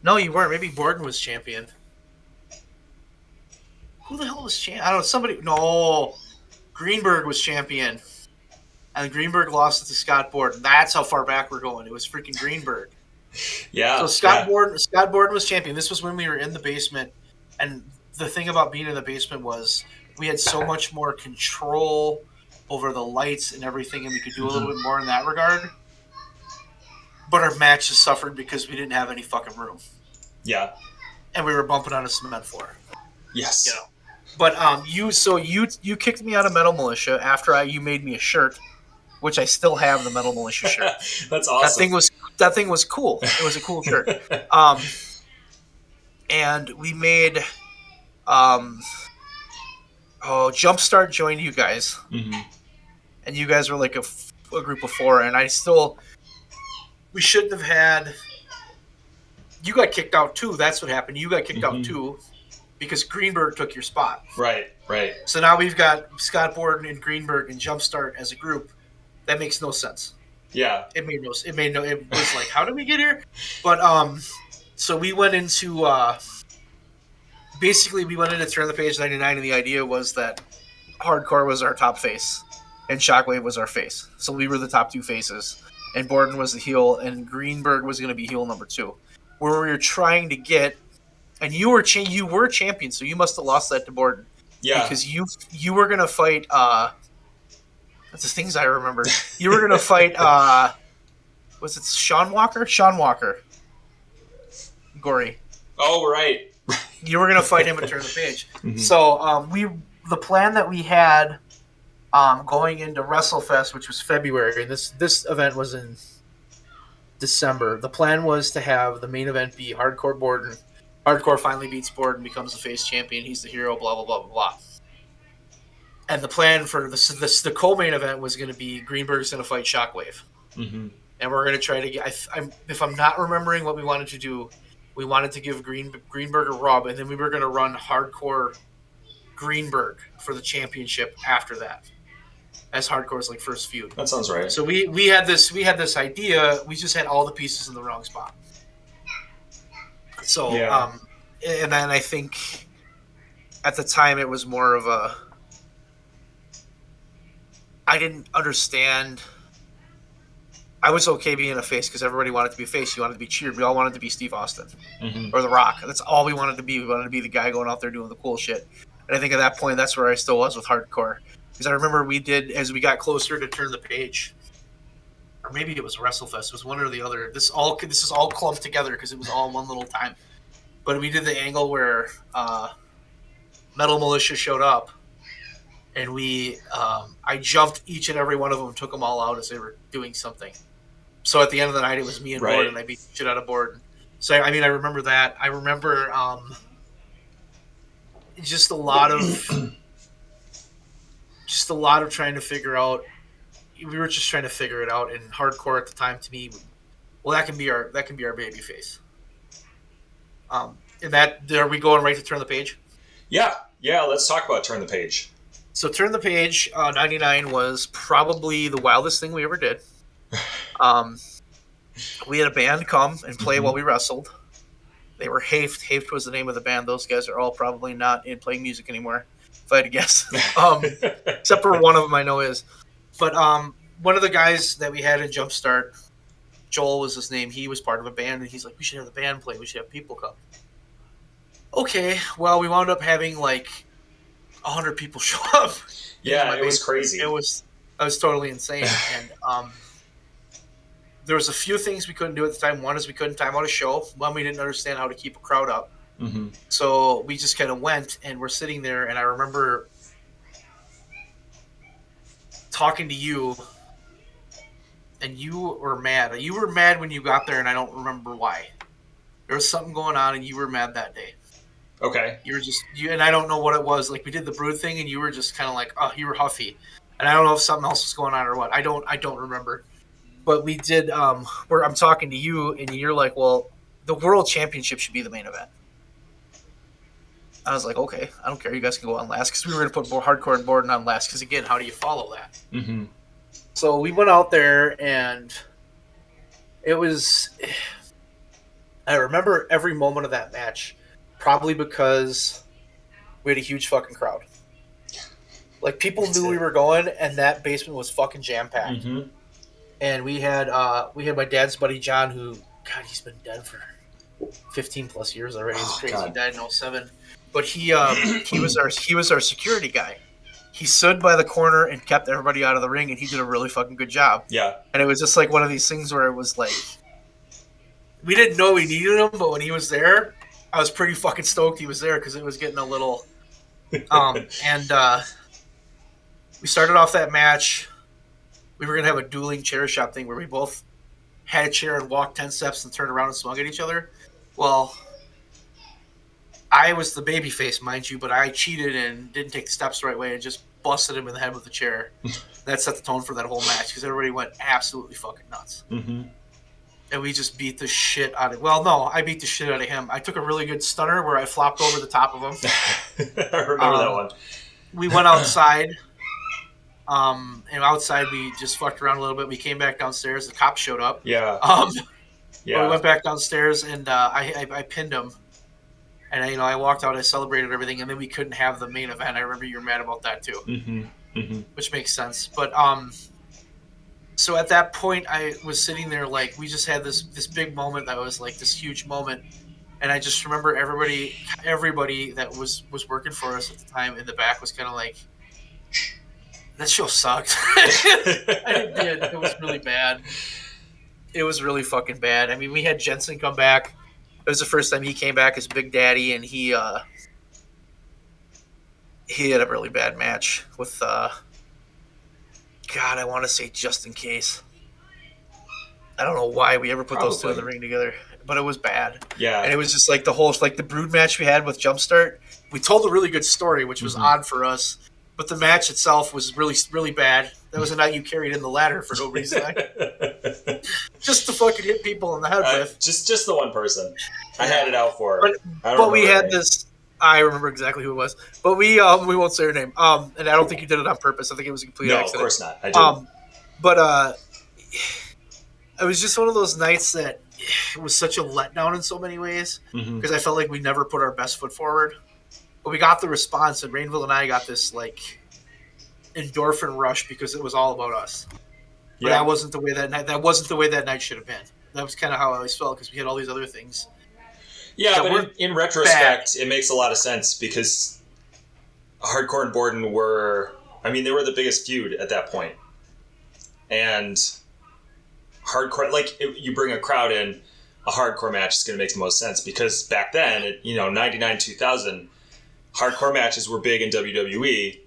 No, you weren't. Maybe Borden was champion. Who the hell was champion? I don't know. Somebody... No. Greenberg was champion. And Greenberg lost it to Scott Borden. That's how far back we're going. It was freaking Greenberg. Yeah. So Scott Borden was champion. This was when we were in the basement. And the thing about being in the basement was we had so much more control over the lights and everything, and we could do a little bit more in that regard. But our matches suffered because we didn't have any fucking room. Yeah. And we were bumping on a cement floor. Yes. You know. But you kicked me out of Metal Militia after you made me a shirt, which I still have, the Metal Militia shirt. That's awesome. That thing was cool. It was a cool shirt. And we made Jumpstart joined you guys. And you guys were like a group of 4, and we shouldn't have had... You got kicked out too. That's what happened. You got kicked out too because Greenberg took your spot. Right. So now we've got Scott Borden and Greenberg and Jumpstart as a group. That makes no sense. Yeah. It was like, how did we get here? But so we went into basically we went into Turn the Page 99, and the idea was that Hardcore was our top face and Shockwave was our face. So we were the top 2 faces, and Borden was the heel, and Greenberg was going to be heel number 2. Where we were trying to get, and you were champion, so you must have lost that to Borden. Yeah. Because you were going to fight. That's the things I remember. You were going to fight. Was it Sean Walker? Sean Walker. Gory. Oh, right. You were going to fight him and Turn the Page. So the plan that we had going into WrestleFest, which was February, and this event was in December. The plan was to have the main event be Hardcore Borden. Hardcore finally beats Borden, becomes the face champion. He's the hero. Blah blah blah blah blah. And the plan for the co-main event was going to be Greenberg's going to fight Shockwave, and we're going to try to get. If I'm not remembering what we wanted to do, we wanted to give Greenberg a rub, and then we were going to run Hardcore Greenberg for the championship after that, as Hardcore's like first feud. That sounds right. So we had this idea. We just had all the pieces in the wrong spot. So and then I think at the time it was more of a. I didn't understand. I was okay being a face because everybody wanted to be a face. You wanted to be cheered. We all wanted to be Steve Austin or The Rock. That's all we wanted to be. We wanted to be the guy going out there doing the cool shit. And I think at that point, that's where I still was with Hardcore. Because I remember we did, as we got closer to Turn the Page, or maybe it was WrestleFest. It was one or the other. This is all clumped together because it was all one little time. But we did the angle where Metal Militia showed up. and I jumped each and every one of them, took them all out as they were doing something. So at the end of the night, it was me and Right. Borden. I beat the shit out of Borden. So I remember that. I remember just a lot of trying to figure out. We were just trying to figure it out, and hardcore at the time to me, well, that can be our baby face. And that, are we going right to turn the page? Yeah. Let's talk about turn the page. So turn the page. 99 was probably the wildest thing we ever did. We had a band come and play while we wrestled. They were Haft. Haft was the name of the band. Those guys are all probably not in playing music anymore, if I had to guess. Except for one of them I know is. But one of the guys that we had in Jumpstart, Joel was his name. He was part of a band, and he's like, we should have the band play. We should have people come. Okay, well, we wound up having like 100 people show up. Yeah, it was crazy. It was totally insane. And there was a few things we couldn't do at the time. One is we couldn't time out a show. One, we didn't understand how to keep a crowd up. Mm-hmm. So we just kind of went, and we're sitting there, and I remember talking to you, and you were mad. You were mad when you got there, and I don't remember why. There was something going on, and you were mad that day. Okay. You were just and I don't know what it was. Like, we did the Brewd thing, and you were just kind of like, oh, you were huffy, and I don't know if something else was going on or what. I don't remember. But we did. Where I'm talking to you, and you're like, well, the World Championship should be the main event. I was like, okay, I don't care. You guys can go on last, because we were going to put more hardcore and Borden on last. Because again, how do you follow that? Mm-hmm. So we went out there, and it was. I remember every moment of that match, probably because we had a huge fucking crowd. Like, people knew we were going, and that basement was fucking jam packed. Mm-hmm. And we had my dad's buddy John, who, God, he's been dead for 15 plus years already. It's crazy. God. He died in 2007. But he was our security guy. He stood by the corner and kept everybody out of the ring, and he did a really fucking good job. Yeah. And it was just like one of these things where it was like, we didn't know we needed him, but when he was there, I was pretty fucking stoked he was there, because it was getting a little. We started off that match. We were gonna have a dueling chair shot thing where we both had a chair and walked 10 steps and turned around and swung at each other. Well, I was the baby face, mind you, but I cheated and didn't take the steps the right way and just busted him in the head with the chair. That set the tone for that whole match, because everybody went absolutely fucking nuts. Mm-hmm. And we just beat the shit out of. Well, no, I beat the shit out of him. I took a really good stunner where I flopped over the top of him. I remember that one. We went outside. And outside we just fucked around a little bit. We came back downstairs. The cops showed up. Yeah. We went back downstairs, and I pinned him. And I walked out. I celebrated everything, and then we couldn't have the main event. I remember you were mad about that too, Mm-hmm. Mm-hmm. which makes sense. But so at that point, I was sitting there like, we just had this big moment that was like this huge moment, and I just remember everybody that was working for us at the time in the back was kind of like, that show sucked. It did. It was really bad. It was really fucking bad. I mean, we had Jensen come back. It was the first time he came back as Big Daddy, and he had a really bad match with, God, I want to say Just In Case. I don't know why we ever put those two in the ring together, but it was bad. Yeah. And it was just like the Brewd match we had with Jumpstart. We told a really good story, which was odd for us. But the match itself was really, really bad. That was a night you carried in the ladder for no reason. Just to fucking hit people in the head with. Just the one person. I had it out for. But we had this. I remember exactly who it was. But we won't say her name. And I don't think you did it on purpose. I think it was a complete accident. No, of course not. I didn't. But it was just one of those nights that it was such a letdown in so many ways, because I felt like we never put our best foot forward. But we got the response, and Rainville and I got this like endorphin rush because it was all about us. But that wasn't the way that night should have been. That was kind of how I always felt, because we had all these other things. Yeah, but in retrospect, it makes a lot of sense, because Hardcore and Borden they were the biggest feud at that point. And Hardcore, like, you bring a crowd in, a Hardcore match is going to make the most sense, because back then, 99, 2000, Hardcore matches were big in WWE,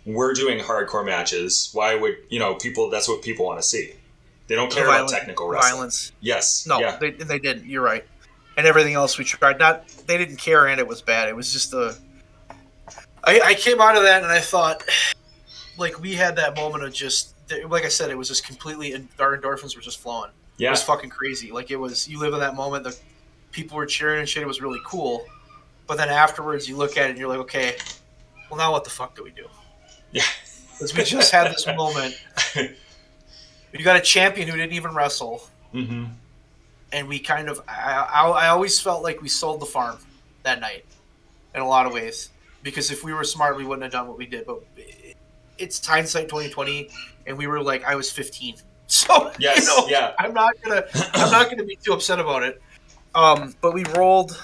we're doing hardcore matches. Why would people? That's what people want to see. They don't care about technical wrestling. Violence. Yes. No, yeah. they didn't. You're right. And everything else we tried, they didn't care, and it was bad. It was just I came out of that and I thought, like, we had that moment of just, like I said, it was just completely, our endorphins were just flowing. Yeah. It was fucking crazy. Like, it was, you live in that moment, the people were cheering and shit. It was really cool. But then afterwards, you look at it and you're like, okay, well, now what the fuck do we do? Yeah. Because we just had this moment. You got a champion who didn't even wrestle. Mm-hmm. And we kind of, I always felt like we sold the farm that night in a lot of ways. Because if we were smart, we wouldn't have done what we did. But it's hindsight 2020, and we were like, I was 15. So, yes, yeah. I'm not gonna be too upset about it. But we rolled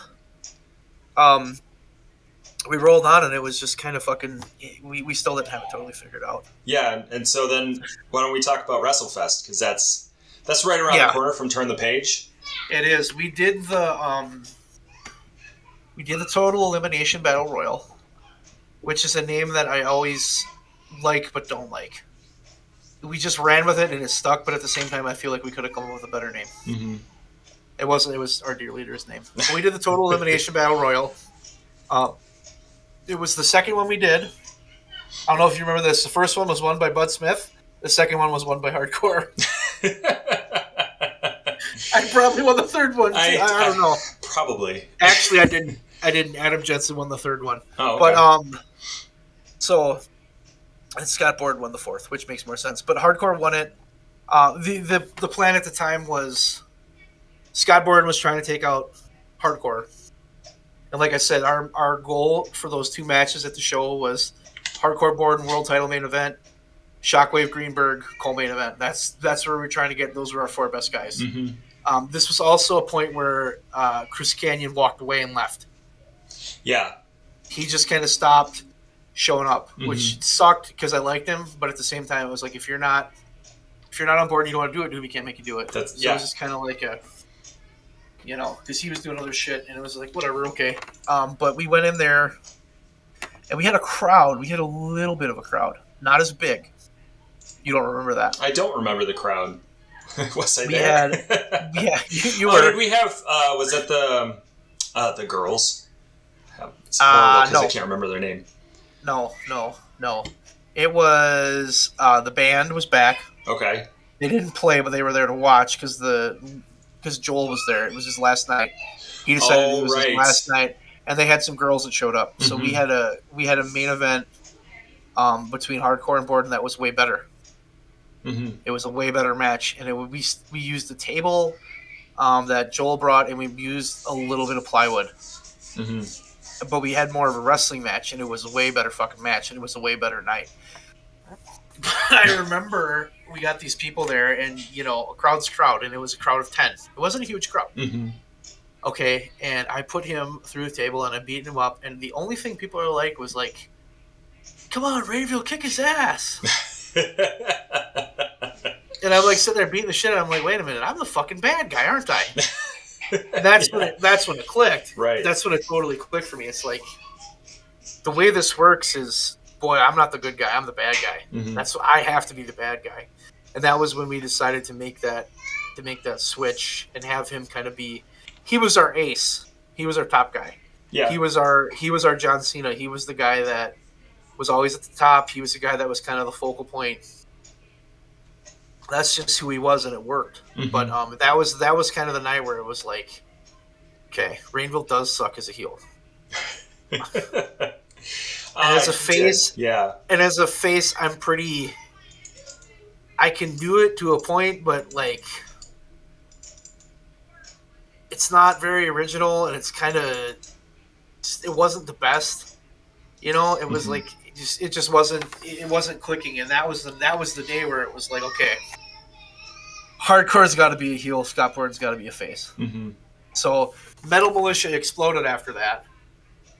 on, and it was just kind of fucking, we still didn't have it totally figured out. Yeah, and so then why don't we talk about WrestleFest? Because that's right around the corner from Turn the Page. It is. We did the Total Elimination Battle Royal, which is a name that I always like but don't like. We just ran with it and it stuck, but at the same time, I feel like we could have come up with a better name. Mm-hmm. It wasn't. It was our dear leader's name. But we did the Total Elimination Battle Royal. It was the second one we did. I don't know if you remember this. The first one was won by Bud Smith. The second one was won by Hardcore. I probably won the third one. I don't know. Probably. Actually, I didn't. Adam Jensen won the third one. Oh, okay. But and Scott Borden won the fourth, which makes more sense. But Hardcore won it. The plan at the time was Scott Borden was trying to take out Hardcore. And like I said, our goal for those two matches at the show was Hardcore Borden World Title main event, Shockwave Greenberg co-main event. That's where we were trying to get. Those were our four best guys. Mm-hmm. This was also a point where Chris Kanyon walked away and left. Yeah. He just kind of stopped showing up, which sucked because I liked him, but at the same time, it was like, if you're not on board and you don't want to do it, dude, we can't make you do it. So it was just kind of like because he was doing other shit, and it was like, whatever, okay. But we went in there, and we had a crowd. We had a little bit of a crowd, not as big. You don't remember that? I don't remember the crowd. Was I there? Yeah, you were. Did we have? Was that the girls? It's horrible because I can't remember their name. No. It was the band was back. Okay. They didn't play, but they were there to watch because Joel was there. It was his last night. He decided it was his last night, and they had some girls that showed up. So we had a main event between Hardcore and Borden that was way better. Mm-hmm. It was a way better match, and we used the table that Joel brought, and we used a little bit of plywood. Mm-hmm. But we had more of a wrestling match, and it was a way better fucking match, and it was a way better night. I remember we got these people there, and, a crowd's crowd, and it was a crowd of 10. It wasn't a huge crowd. Mm-hmm. Okay, and I put him through the table, and I beat him up, and the only thing people are like was like, come on, Rainville, kick his ass. And I'm like sitting there beating the shit out. I'm like, wait a minute, I'm the fucking bad guy, aren't I? And that's when it clicked. Right. That's when it totally clicked for me. It's like, the way this works is, boy, I'm not the good guy. I'm the bad guy. Mm-hmm. I have to be the bad guy. And that was when we decided to make that switch and have him kind of be. He was our ace. He was our top guy. Yeah. He was our John Cena. He was the guy that was always at the top. He was the guy that was kind of the focal point. That's just who he was, and it worked. Mm-hmm. But that was kind of the night where it was like, okay, Rainville does suck as a heel. And as a face, and as a face, I can do it to a point, but like, it's not very original, and it's kind of, it wasn't the best. It was like, it just wasn't clicking, and that was the day where it was like, okay, Hardcore's got to be a heel, Scott Borden's got to be a face. Mm-hmm. So Metal Militia exploded after that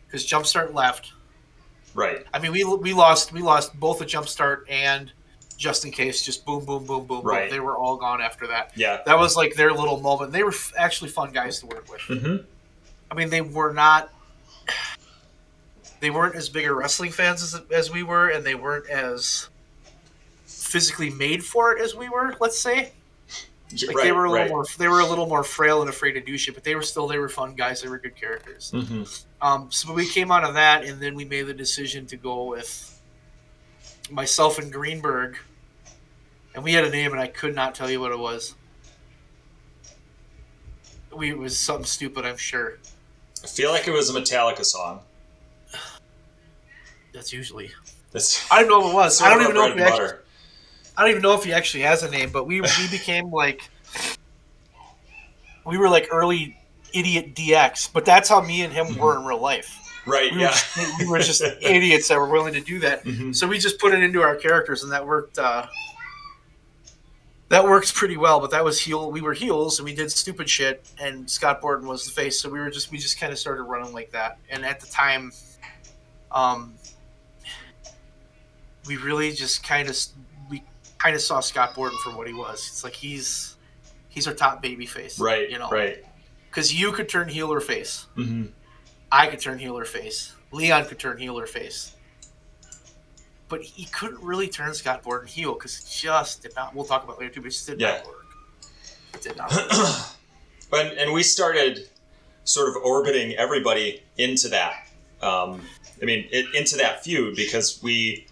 because Jumpstart left. Right. I mean, we lost both the Jumpstart and Just in Case. Just boom, boom, boom, boom, right. boom. They were all gone after that. Yeah. That was like their little moment. They were actually fun guys to work with. Mm-hmm. I mean, they were not they weren't as big a wrestling fans as we were, and they weren't as physically made for it as we were. Let's say, like they were a little more frail and afraid to do shit, but they were fun guys. They were good characters. Mm-hmm. So we came out of that, and then we made the decision to go with myself and Greenberg, and we had a name, and I could not tell you what it was. It was something stupid, I'm sure. I feel like it was a Metallica song. That's usually. I don't know what it was. I don't even know if he actually has a name, but we became like, we were like early idiot DX, but that's how me and him were in real life. Right, We were just idiots that were willing to do that. Mm-hmm. So we just put it into our characters, and that worked. That worked pretty well. But that was we were heels, and we did stupid shit. And Scott Borden was the face, so we just kind of started running like that. And at the time, we really just kind of saw Scott Borden for what he was. It's like he's our top baby face, right? You know, right? Because you could turn heel or face. Mm-hmm. I could turn heel or face. Leon could turn heel or face. But he couldn't really turn Scott Borden heel because it just did not. We'll talk about it later too, but it just did not work. It did not work. And we started sort of orbiting everybody into that. Into that feud because we,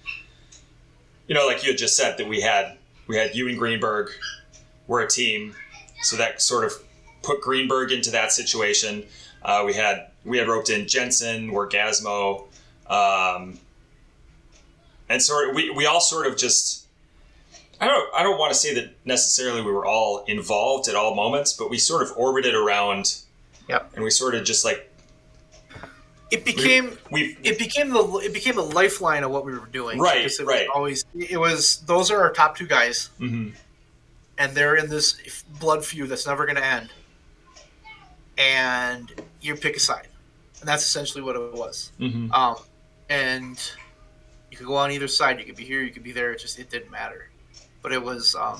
like you had just said, that we had you and Greenberg were a team, so that sort of put Greenberg into that situation. We had roped in Jensen, Orgasmo, and sort of we all sort of just I don't want to say that necessarily we were all involved at all moments, but we sort of orbited around. Yep. And we sort of just like it became the lifeline of what we were doing. Right. Those are our top two guys. Mm-hmm. And they're in this blood feud that's never going to end. And you pick a side. And that's essentially what it was. Mm-hmm. And you could go on either side. You could be here, you could be there. It didn't matter. But it was, I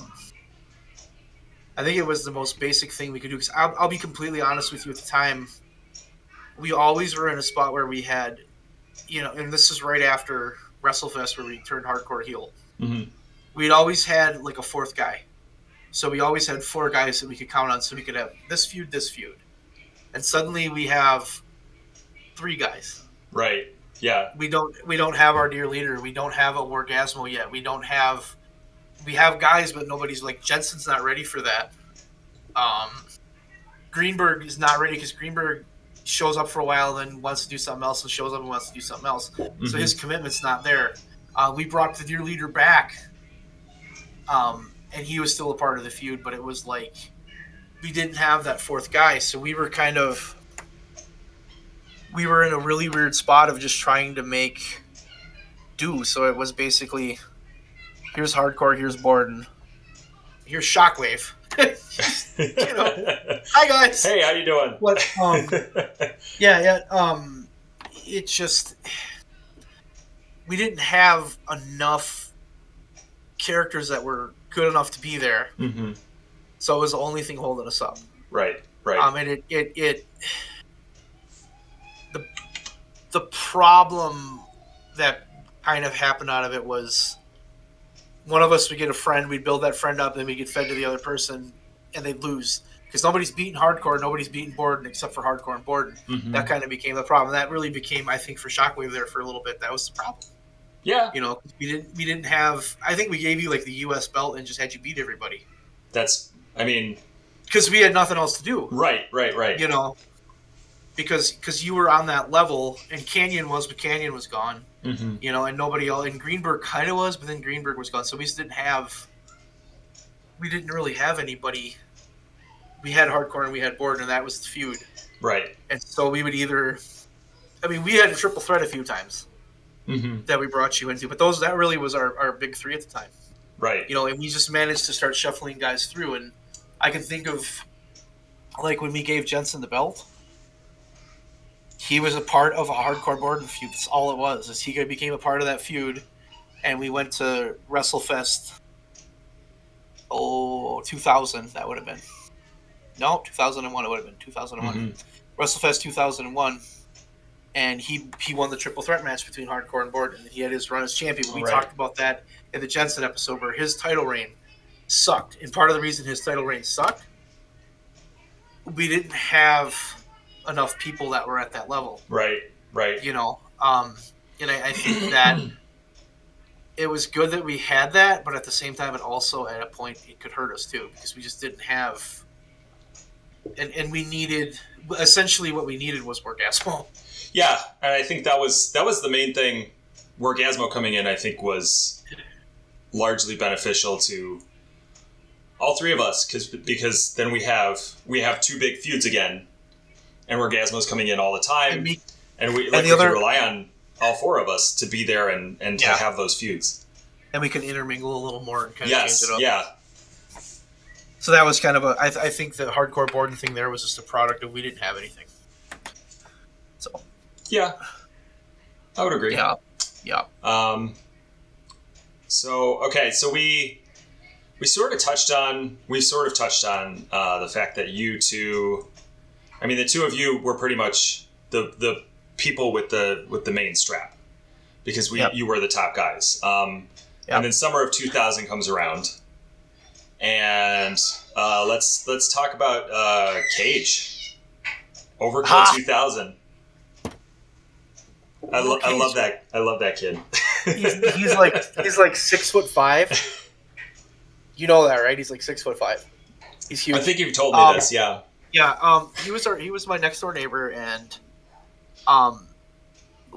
think it was the most basic thing we could do. Because I'll be completely honest with you, at the time, we always were in a spot where we had, and this is right after WrestleFest where we turned hardcore heel. Mm-hmm. We'd always had like a fourth guy. So we always had four guys that we could count on, so we could have this feud. And suddenly we have three guys. Right. Yeah. We don't have our dear leader. We don't have a Orgasmo yet. We have guys, but nobody's like Jensen's not ready for that. Greenberg is not ready because Greenberg shows up for a while, then wants to do something else, and shows up and wants to do something else. Mm-hmm. So his commitment's not there. We brought the dear leader back, and he was still a part of the feud, but it was like we didn't have that fourth guy, so we were in a really weird spot of just trying to make do. So it was basically, here's Hardcore, here's Borden, here's Shockwave. Hi guys. Hey, how you doing? But it just, we didn't have enough characters that were good enough to be there. Mm-hmm. So it was the only thing holding us up. Right. And the problem that kind of happened out of it was one of us would get a friend, we'd build that friend up, then we get fed to the other person, and they'd lose. Because nobody's beating Hardcore, nobody's beating Borden except for Hardcore and Borden. Mm-hmm. That kind of became the problem. That really became, I think, for Shockwave there for a little bit, that was the problem. Yeah. We didn't have, I think we gave you like the US belt and just had you beat everybody. Because we had nothing else to do. Right. Because you were on that level, and Canyon was, but Canyon was gone. Mm-hmm. And nobody else, and Greenberg kind of was, but then Greenberg was gone. So we didn't really have anybody. We had Hardcore and we had Borden, and that was the feud. Right. And so we would we had a triple threat a few times. Mm-hmm. That we brought you into, but that really was our big three at the time. Right. And we just managed to start shuffling guys through, and I can think of, like, when we gave Jensen the belt, he was a part of a Hardcore Borden feud. That's all it was. Is he became a part of that feud, and we went to WrestleFest. 2000 that would have been. No, 2001 it would have been 2001. Mm-hmm. WrestleFest 2001. and he won the triple threat match between Hardcore and Borden. And he had his run as champion. We Right. talked about that in the Jensen episode where his title reign sucked. And part of the reason his title reign sucked, we didn't have enough people that were at that level. Right. You know, and I think that it was good that we had that, but at the same time, it also at a point it could hurt us too because we just didn't have, and we needed essentially what we needed was Orgasmo. Yeah, and I think that was the main thing. Orgasmo coming in, I think, was largely beneficial to all three of us because then we have two big feuds again, and Orgasmo's coming in all the time, and we can rely on all four of us to be there and to have those feuds. And we can intermingle a little more and kind of change it up. Yeah. So that was kind of I think the Hardcore Borden thing there was just a product of we didn't have anything. So. Yeah. I would agree. Yeah. So we sort of touched on the fact that you two, I mean, the two of you were pretty much the people with the main strap because you were the top guys. And then summer of 2000 comes around, and let's talk about Cage, Overkill 2000. I love that. I love that kid. he's like 6'5". You know that, right? He's like 6'5". He's huge. I think you've told me this. Yeah. Yeah. He was my next door neighbor, and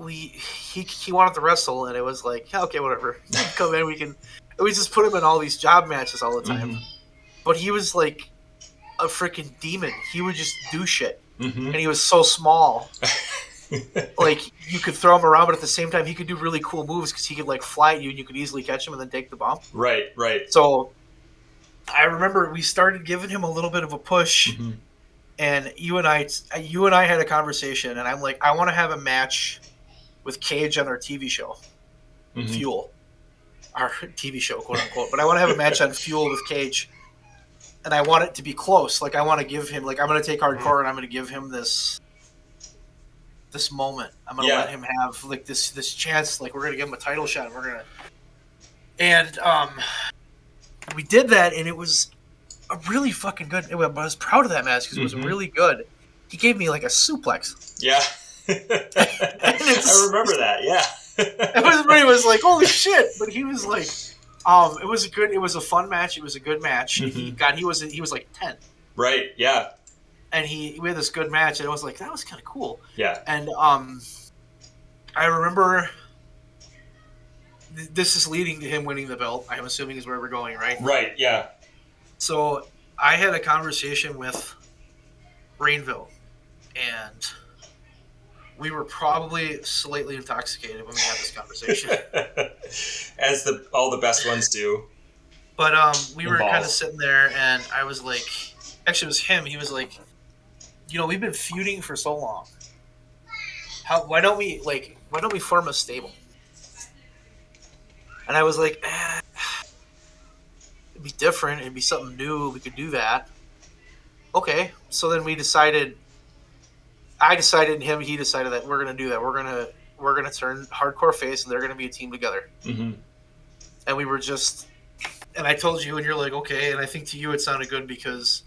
he wanted to wrestle, and it was like, yeah, okay, whatever. Come in, we just put him in all these job matches all the time. Mm-hmm. But he was like a freaking demon. He would just do shit, and he was so small. Like you could throw him around, but at the same time, he could do really cool moves because he could like fly at you, and you could easily catch him and then take the bump. Right. So I remember we started giving him a little bit of a push, and you and I had a conversation, and I'm like, I want to have a match with Cage on our TV show, Fuel, our TV show, quote unquote. But I want to have a match on Fuel with Cage, and I want it to be close. Like I want to give him, like I'm going to take Hardcore, and I'm going to give him this moment. I'm going to let him have like this chance. Like we're going to give him a title shot. And we did that, and it was a really fucking good. I was proud of that match because it was really good. He gave me like a suplex. Yeah. I remember that. Yeah. Everybody was like, "Holy shit!" But he was like, it was good. It was a fun match. It was a good match. He was like 10. Right. Yeah. And we had this good match, and I was like, that was kind of cool. Yeah. And I remember this is leading to him winning the belt. I'm assuming is where we're going, right? Right. Yeah. So I had a conversation with Rainville, and we were probably slightly intoxicated when we had this conversation. As all the best ones do. But we were kind of sitting there, and I was like, actually it was him. He was like, we've been feuding for so long. Why don't we form a stable? And I was like, it'd be different. It'd be something new. We could do that. Okay. So then I decided, and he decided that we're going to do that. We're going to turn Hardcore face, and they're going to be a team together. Mm-hmm. And we were just, and I told you, and you're like, okay. And I think to you it sounded good because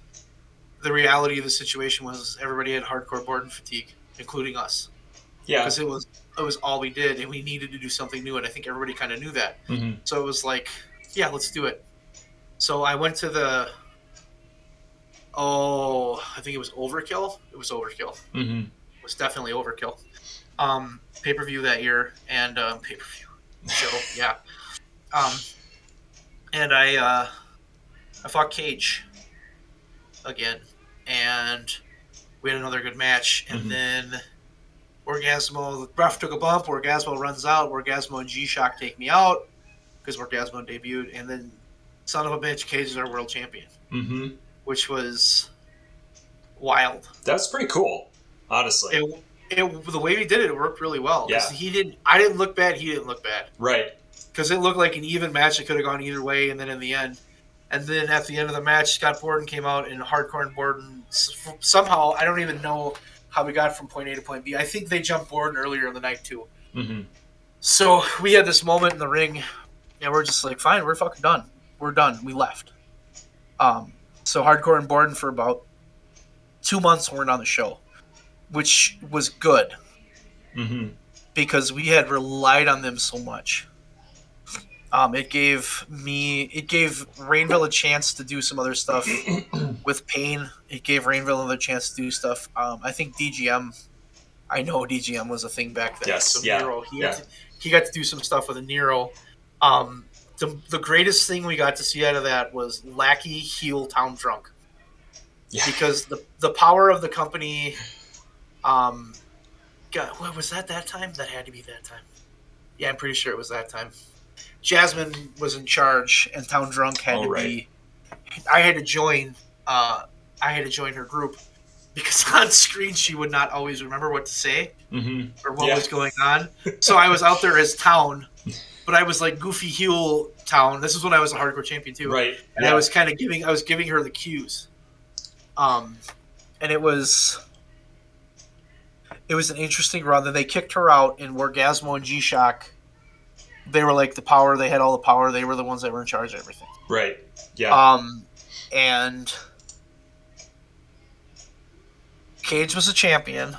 the reality of the situation was everybody had Hardcore Borden fatigue, including us. Yeah. Because it was all we did, and we needed to do something new, and I think everybody kind of knew that. Mm-hmm. So it was like, yeah, let's do it. So I went to I think it was Overkill. It was Overkill. Mm-hmm. It was definitely Overkill. Pay-per-view that year, and pay-per-view show, yeah. And I fought Cage again, and we had another good match, and then Orgasmo, the ref took a bump, Orgasmo runs out, Orgasmo and G-Shock take me out, because Orgasmo debuted, and then son of a bitch, Cage is our world champion, which was wild. That's pretty cool, honestly. The way we did it worked really well, because I didn't look bad, he didn't look bad. Right. Because it looked like an even match that could have gone either way, and then in the end, at the end of the match, Scott Borden came out, and Hardcore and Borden somehow, I don't even know how we got from point A to point B. I think they jumped Borden earlier in the night too. Mm-hmm. So we had this moment in the ring, and we're just like, fine, we're fucking done. We're done. We left. So Hardcore and Borden for about 2 months weren't on the show, which was good because we had relied on them so much. It gave Rainville a chance to do some other stuff with Pain. It gave Rainville another chance to do stuff. I think DGM. I know DGM was a thing back then. Yes, so yeah, Nero, he got to do some stuff with a Nero. The greatest thing we got to see out of that was Lackey heel Town Drunk. Yeah. Because the power of the company, God, what was that time? That had to be that time. Yeah, I'm pretty sure it was that time. Jasmine was in charge, and Town Drunk had to be. I had to join. I had to join her group because on screen she would not always remember what to say or what was going on. So I was out there as Town, but I was like goofy heel Town. This is when I was a hardcore champion too, right? And I was kind of giving her the cues. And it was an interesting run. Then they kicked her out, and Orgasmo and G-Shock, they were like the power. They had all the power. They were the ones that were in charge of everything. Right. Yeah. And Cage was a champion,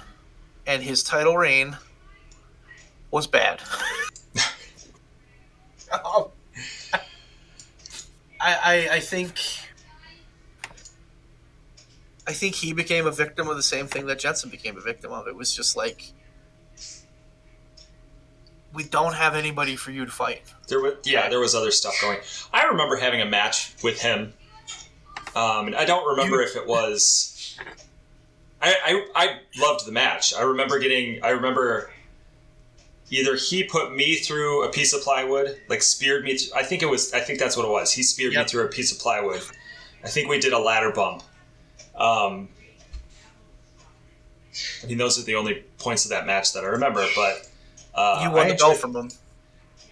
and his title reign was bad. I think he became a victim of the same thing that Jensen became a victim of. It was just like, we don't have anybody for you to fight. There was other stuff going. I remember having a match with him. And I don't remember if it was. I loved the match. I remember either he put me through a piece of plywood, like speared me. I think that's what it was. He speared me through a piece of plywood. I think we did a ladder bump. I mean, those are the only points of that match that I remember. But you won the belt from him.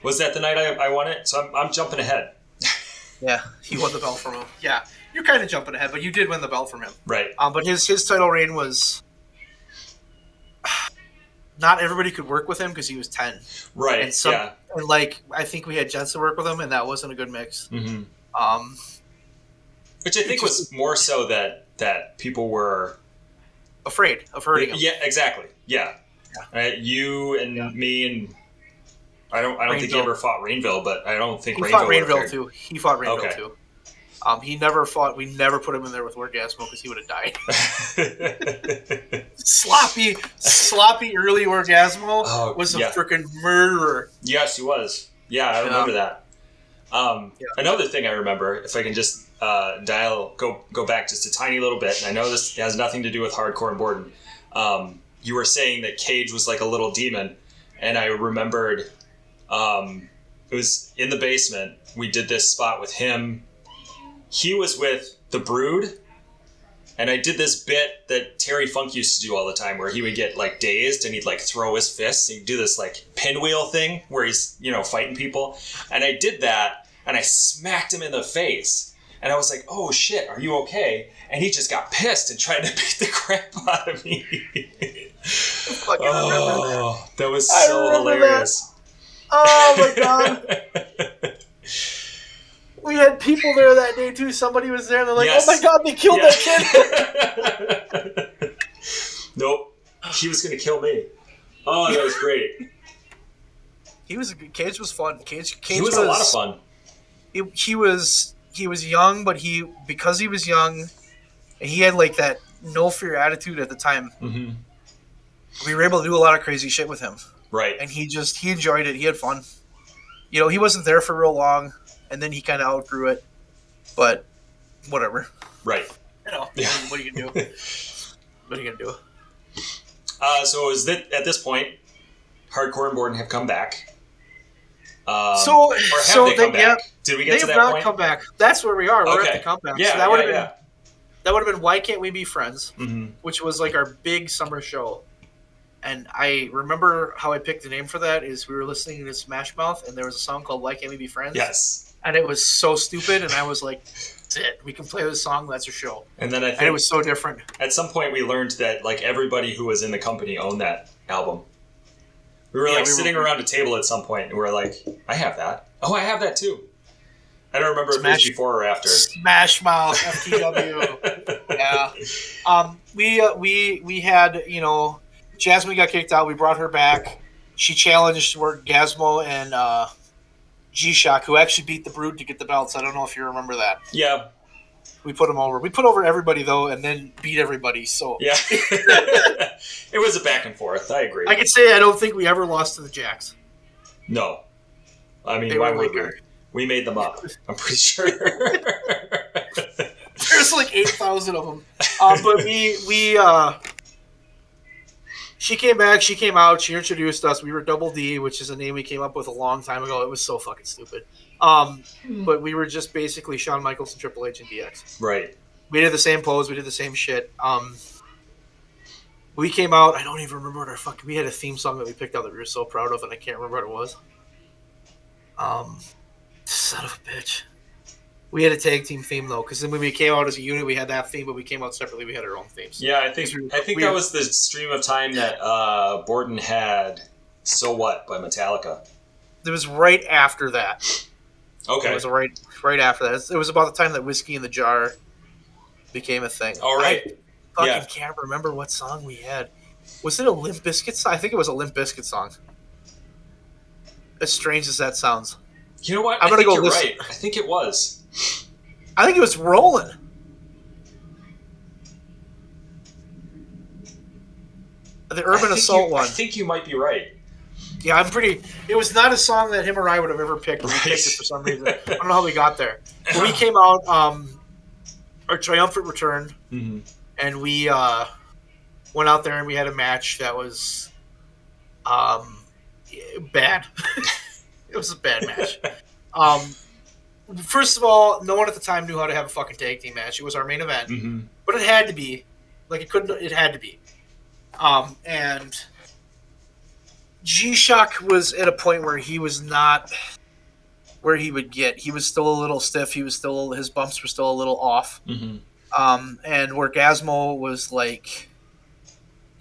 Was that the night I won it? So I'm jumping ahead. Yeah, he won the belt from him. Yeah, you're kind of jumping ahead, but you did win the belt from him. Right. But his title reign was. Not everybody could work with him because he was 10. Right. And I think we had Jensen work with him, and that wasn't a good mix. Mm-hmm. Which I think was more so that people were afraid of hurting him. Yeah, exactly. Yeah. You and me and I don't think he ever fought Rainville, but I don't think he Rainville fought Rainville too. He fought Rainville too. He never fought. We never put him in there with Orgasmo because he would have died. sloppy early Orgasmo was a freaking murderer. Yes, he was. Yeah, I remember that. Another thing I remember, if I can just go back just a tiny little bit, and I know this has nothing to do with Hardcore and Borden. You were saying that Cage was like a little demon, and I remembered it was in the basement. We did this spot with him. He was with the Brewd, and I did this bit that Terry Funk used to do all the time where he would get like dazed and he'd like throw his fists and he'd do this like pinwheel thing where he's, fighting people. And I did that and I smacked him in the face. And I was like, oh shit, are you okay? And he just got pissed and tried to beat the crap out of me. That was so hilarious. That. Oh my god. We had people there that day too. Somebody was there and they're like, oh my god, they killed that kid. Nope. He was going to kill me. Oh, that was great. Cage was fun. Cage he was a lot of fun. He was young, but because he was young, he had like that no fear attitude at the time. Mm-hmm. We were able to do a lot of crazy shit with him. Right. And he enjoyed it. He had fun. He wasn't there for real long, and then he kind of outgrew it. But whatever. Right. What are you gonna do? What are you gonna do? So is that at this point, Hardcore and Borden have come back? Or have they come back? Did we get to that point? They have not come back. That's where we are. We're at the comeback. Yeah, so that would have been Why Can't We Be Friends? Mm-hmm. Which was like our big summer show. And I remember how I picked the name for that is we were listening to Smash Mouth and there was a song called Why Can't We Be Friends? Yes. And it was so stupid and I was like, it. We can play the song. That's a show. And then I think it was so different. At some point, we learned that like everybody who was in the company owned that album. We were sitting around a table at some point, and we were like, "I have that. Oh, I have that too." I don't remember if it was before or after. Smash Mouth, FTW. Yeah. We had, Jasmine got kicked out. We brought her back. She challenged Gazmo and G-Shock, who actually beat the Brewd to get the belts. I don't know if you remember that. Yeah. We put them over. We put over everybody, though, and then beat everybody. So yeah. It was a back and forth. I agree. I can say I don't think we ever lost to the Jacks. No. I mean, why would we? We made them up. I'm pretty sure. There's like 8,000 of them. But she came back, she came out, she introduced us. We were Double D, which is a name we came up with a long time ago. It was so fucking stupid. But we were just basically Shawn Michaels and Triple H and DX. Right. We did the same pose, we did the same shit. We came out, I don't even remember what we had a theme song that we picked out that we were so proud of, and I can't remember what it was. Son of a bitch. We had a tag team theme though, because then when we came out as a unit, we had that theme, but we came out separately. We had our own themes. Yeah, I think that was the stream of time that Borden had "So What" by Metallica. It was right after that. Okay. It was right after that. It was about the time that Whiskey in the Jar became a thing. All right. I fucking can't remember what song we had. Was it a Limp Bizkit song? I think it was a Limp Bizkit song. As strange as that sounds. You know what? I'm gonna go you're listen. right. I think it was. I think it was Rollin'. The Urban Assault one. I think you might be right. Yeah, I'm pretty... It was not a song that him or I would have ever picked. We picked it for some reason. I don't know how we got there. But we came out, our triumphant return, and we went out there and we had a match that was bad. It was a bad match. First of all, no one at the time knew how to have a fucking tag team match. It was our main event, but it had to be. It had to be. And G-Shock was at a point where he was not where he would get. He was still a little stiff. His bumps were still a little off. And where Gazmo was like,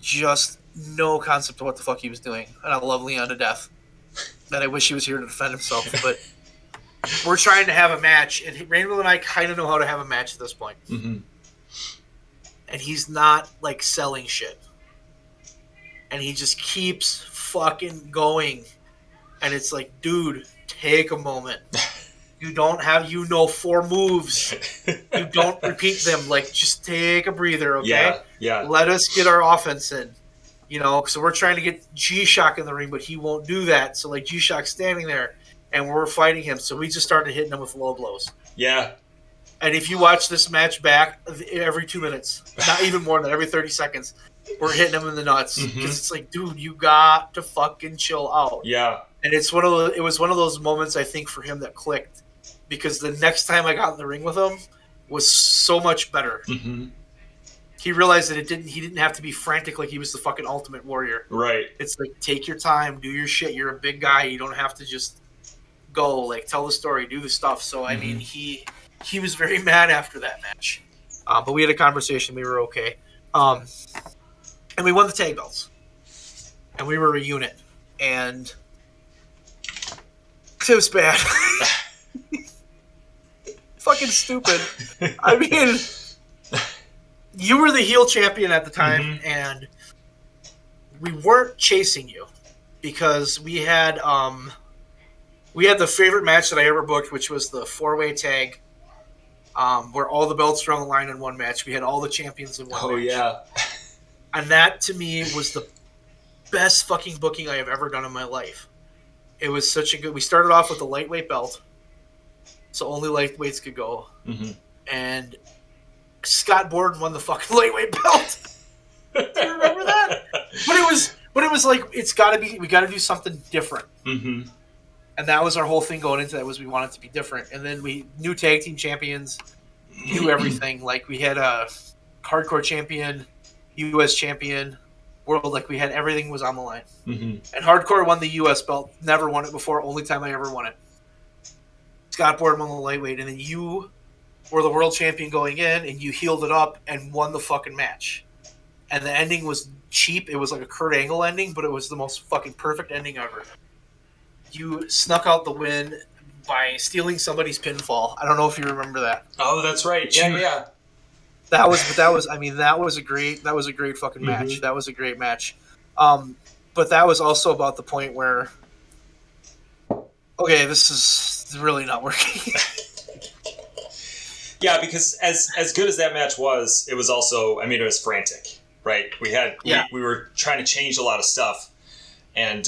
just no concept of what the fuck he was doing. And I love Leon to death. And I wish he was here to defend himself, but we're trying to have a match, and Rainbow and I kind of know how to have a match at this point. And he's not, like, selling shit. And he just keeps fucking going. And it's like, dude, take a moment. You don't have, 4 moves. You don't repeat them. Like, just take a breather, okay? Yeah. Let us get our offense in. So we're trying to get G-Shock in the ring, but he won't do that. So, like, G-Shock's standing there, and we're fighting him. So we just started hitting him with low blows. Yeah. And if you watch this match back, every 2 minutes, not even more than every 30 seconds, we're hitting him in the nuts. Because it's like, dude, you got to fucking chill out. Yeah. And it was one of those moments, I think, for him that clicked. Because the next time I got in the ring with him was so much better. He realized that he didn't have to be frantic like he was the fucking Ultimate Warrior. Right. It's like, take your time, do your shit. You're a big guy. You don't have to just go, like, tell the story, do the stuff. So, I mean, he was very mad after that match. But we had a conversation. We were okay. And we won the tag belts. And we were a unit. And it was bad. Fucking stupid. I mean... You were the heel champion at the time, and we weren't chasing you because we had the favorite match that I ever booked, which was the 4-way tag, where all the belts were on the line in one match. We had all the champions in one match. Oh, yeah. And that, to me, was the best fucking booking I have ever done in my life. It was such a good... We started off with a lightweight belt, so only lightweights could go. And... Scott Borden won the fucking lightweight belt. Do you remember that? But it was like, we gotta do something different. And that was our whole thing going into that, was we wanted to be different. And then we new tag team champions, new everything. Like we had a hardcore champion, US champion, world, like we had everything was on the line. And hardcore won the US belt, never won it before, only time I ever won it. Scott Borden won the lightweight, and then you were the world champion going in, and you healed it up and won the fucking match. And the ending was cheap. It was like a Kurt Angle ending, but it was the most fucking perfect ending ever. You snuck out the win by stealing somebody's pinfall. I don't know if you remember that. Oh, that's right. Yeah. That was a great fucking match. That was a great match. But that was also about the point where, okay, this is really not working. Yeah, because as good as that match was, it was also, it was frantic, right? We were trying to change a lot of stuff, and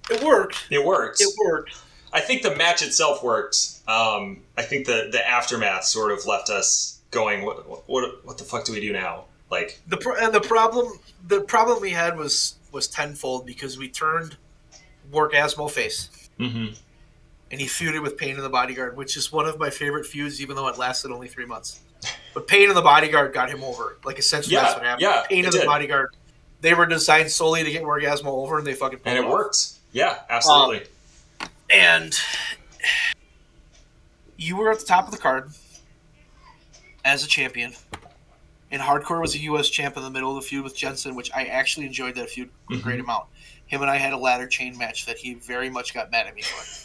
it worked. It worked. It worked. I think the match itself worked. I think the aftermath sort of left us going, what the fuck do we do now? Like the problem we had was tenfold because we turned Orgasmo face. Mm-hmm. And he feuded with Pain in the Bodyguard, which is one of my favorite feuds, even though it lasted only 3 months. But Pain in the Bodyguard got him over. Like, essentially, that's what happened. Yeah, Pain in the Bodyguard. They were designed solely to get Orgasmo over, and they fucking pulled it off. worked. Yeah, absolutely. And you were at the top of the card as a champion. And Hardcore was a U.S. champ in the middle of the feud with Jensen, which I actually enjoyed that feud a great amount. Him and I had a ladder chain match that he very much got mad at me for.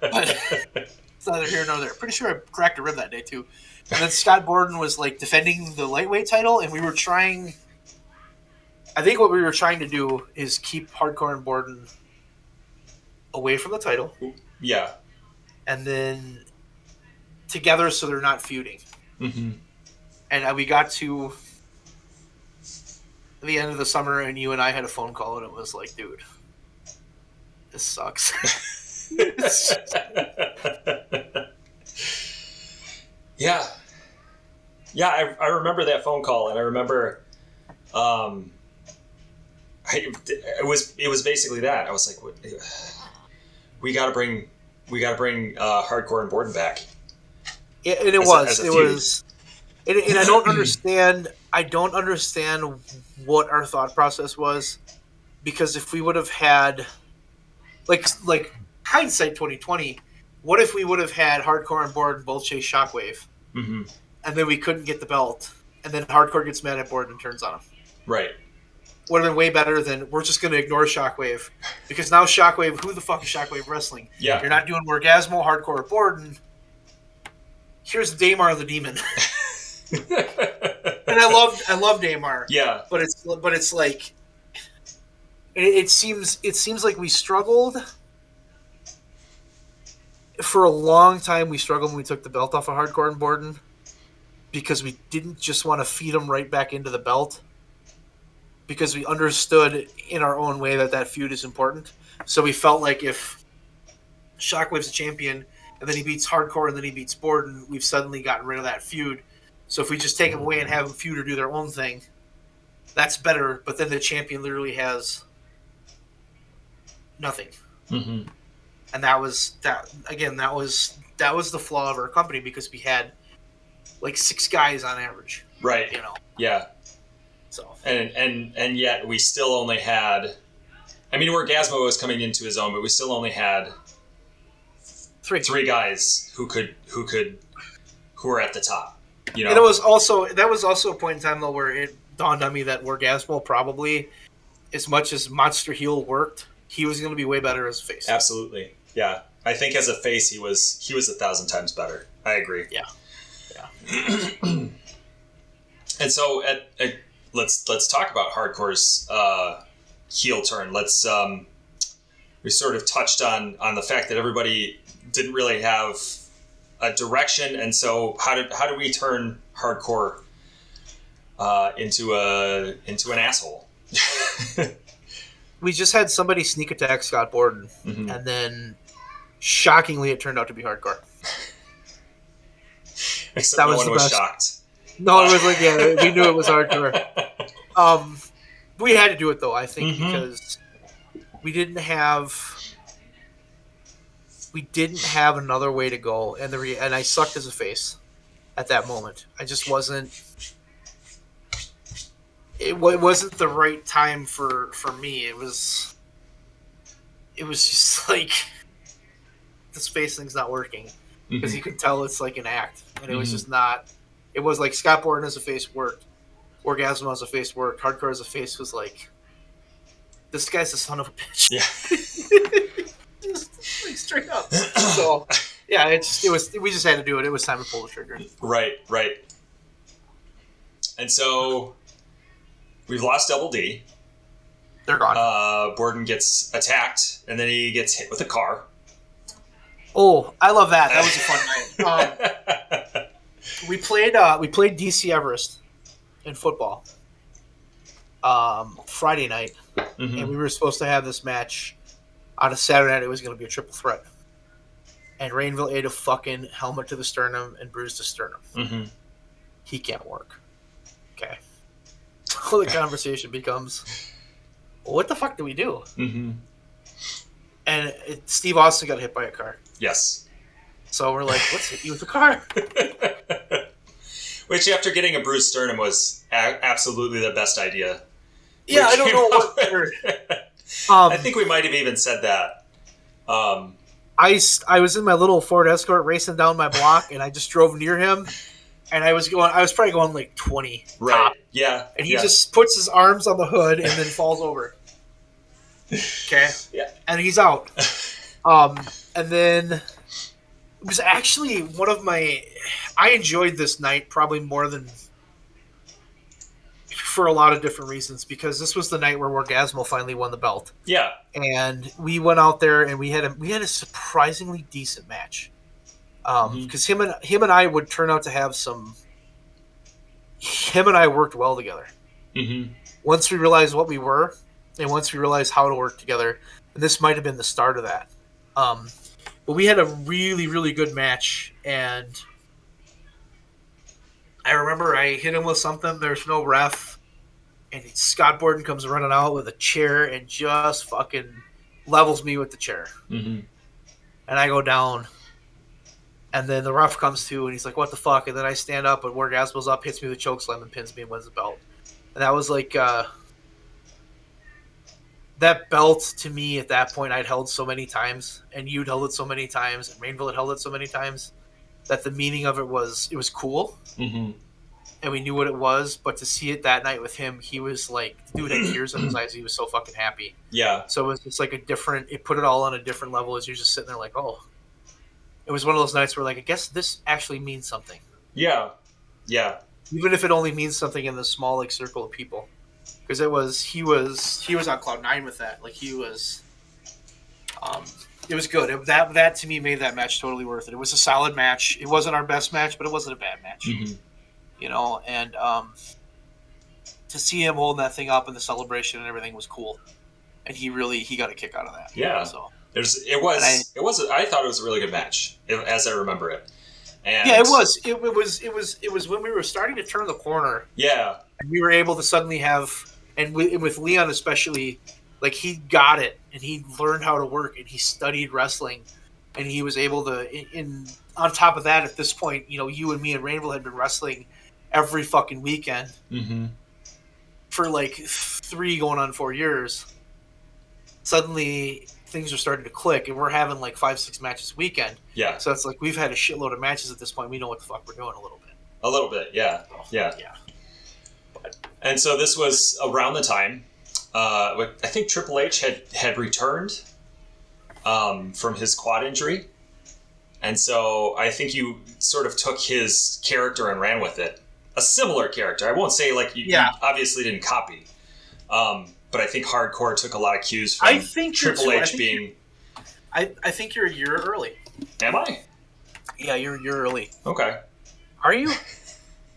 But it's neither here nor there. Pretty sure I cracked a rib that day too. And then Scott Borden was like defending the lightweight title, and we were trying. I think what we were trying to do is keep Hardcore and Borden away from the title. Yeah. And then together so they're not feuding. Mm-hmm. And we got to the end of the summer, and you and I had a phone call, and it was like, dude, this sucks. Yeah. I remember that phone call, and I remember, it was basically that. I was like, what, we gotta bring Hardcore and Borden back. Yeah, and it was. And I don't understand. I don't understand what our thought process was, because if we would have had, like hindsight 2020, what if we would have had Hardcore and Borden both chase Shockwave, and then we couldn't get the belt, and then Hardcore gets mad at Borden and turns on him? Right. Would have been way better than we're just going to ignore Shockwave, because now Shockwave, who the fuck is Shockwave wrestling? Yeah. You're not doing Orgasmo, Hardcore, or Borden. Here's Damar the Demon. And I love Damar. Yeah. But it's like it seems like we struggled for a long time. We struggled when we took the belt off of Hardcore and Borden, because we didn't just want to feed them right back into the belt, because we understood in our own way that feud is important. So we felt like if Shockwave's a champion and then he beats Hardcore and then he beats Borden, we've suddenly gotten rid of that feud. So if we just take them away and have them feud or do their own thing, that's better. But then the champion literally has nothing. Mm-hmm. And that was the flaw of our company, because we had like 6 guys on average. Right. Yeah. So and yet we still only had, Orgasmo was coming into his own, but we still only had 3 guys who were at the top. And that was also a point in time though where it dawned on me that Orgasmo probably, as much as Monster Heel worked, he was going to be way better as a face. Absolutely, yeah. I think as a face, he was 1,000 times better. I agree. Yeah. And so let's talk about Hardcore's heel turn. We sort of touched on the fact that everybody didn't really have a direction, and so how do we turn Hardcore into an asshole? We just had somebody sneak attack Scott Borden, and then shockingly it turned out to be Hardcore. Except that no one was shocked. No, it was like, yeah, we knew it was Hardcore. We had to do it though, I think, because we didn't have another way to go, and I sucked as a face at that moment. I just wasn't. It wasn't the right time for me. It was just like, this face thing's not working. because you could tell it's like an act, and it was just not. It was like Scott Borden as a face worked, Orgasmo as a face worked, Hardcore as a face was like, this guy's a son of a bitch. Yeah. Just like straight up. So yeah, it was. We just had to do it. It was time to pull the trigger. Right. And so we've lost Double D. They're gone. Borden gets attacked, and then he gets hit with a car. Oh, I love that. That was a fun night. We played DC Everest in football Friday night, and we were supposed to have this match on a Saturday night. It was going to be a triple threat, and Rainville ate a fucking helmet to the sternum and bruised the sternum. He can't work. Okay, so the conversation becomes, what the fuck do we do? And Steve Austin got hit by a car. Yes. So we're like, let's hit you with a car. Which, after getting a bruised sternum, was absolutely the best idea. Yeah, I don't know what word. I think we might have even said that. I was in my little Ford Escort racing down my block, and I just drove near him, and I was probably going like 20. Right. Top. Yeah. And he just puts his arms on the hood and then falls over. Okay. Yeah. And he's out. And then it was actually one of my. I enjoyed this night probably more than. For a lot of different reasons, because this was the night where Orgasmo finally won the belt. Yeah. And we went out there and we had a surprisingly decent match. Because him and I would turn out to have some. Him and I worked well together. Once we realized what we were, and once we realized how to work together, and this might have been the start of that. But we had a really, really good match, and I remember I hit him with something. There's no ref, and Scott Borden comes running out with a chair and just fucking levels me with the chair. And I go down. And then the ref comes to, and he's like, what the fuck? And then I stand up, and Orgasmo's up, hits me with a chokeslam, and pins me and wins the belt. And that was like, that belt, to me, at that point, I'd held so many times, and you'd held it so many times, and Rainville had held it so many times, that the meaning of it was cool. And we knew what it was, but to see it that night with him, he was like, dude had tears in his eyes. He was so fucking happy. Yeah. So it was just like it put it all on a different level as you're just sitting there like, oh. It was one of those nights where, like, I guess this actually means something. Yeah. Yeah. Even if it only means something in the small, like, circle of people. Because he was on cloud nine with that. Like, he was, it was good. That to me made that match totally worth it. It was a solid match. It wasn't our best match, but it wasn't a bad match. You know, and to see him holding that thing up in the celebration and everything was cool. And he got a kick out of that. Yeah. So. I thought it was a really good match, as I remember it. And yeah, it was. It was when we were starting to turn the corner. Yeah. And we were able to suddenly have, and with Leon especially, like, he got it, and he learned how to work, and he studied wrestling, and he was able to. On top of that, at this point, you know, you and me and Rainville had been wrestling every fucking weekend for like 3 going on 4 years. Suddenly, things are starting to click, and we're having like 5-6 matches a weekend. Yeah. So it's like we've had a shitload of matches at this point. We know what the fuck we're doing a little bit. A little bit, yeah. Yeah. And so this was around the time, I think Triple H had returned from his quad injury. And so I think you sort of took his character and ran with it. A similar character. I won't say like you obviously didn't copy. But I think Hardcore took a lot of cues from Triple H being... I think you're a year early. Am I? Yeah, you're a year early. Okay. Are you?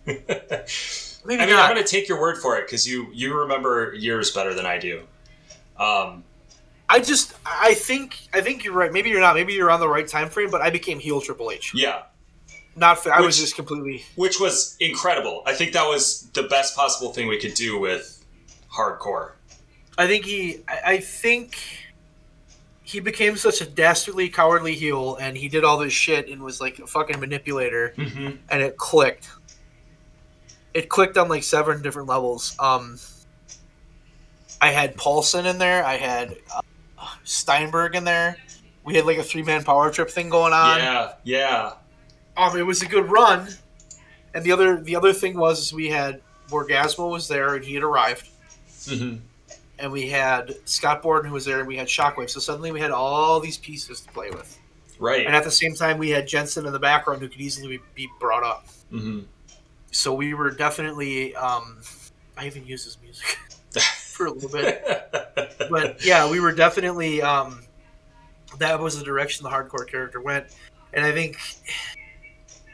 Maybe I'm going to take your word for it, because you remember years better than I do. I think you're right. Maybe you're not. Maybe you're on the right time frame, but I became heel Triple H. Yeah. I was just completely... Which was incredible. I think that was the best possible thing we could do with Hardcore. I think he became such a dastardly, cowardly heel, and he did all this shit and was like a fucking manipulator, and it clicked. It clicked on like 7 different levels. I had Paulson in there. I had Steinberg in there. We had like a 3-man power trip thing going on. Yeah. It was a good run, and the other thing was we had Orgasmo was there and he had arrived, and we had Scott Borden who was there and we had Shockwave. So suddenly we had all these pieces to play with, Right. and at the same time we had Jensen in the background who could easily be brought up. So we were definitely. I even used his music for a little bit, but yeah, we were definitely. That was the direction the hardcore character went, and I think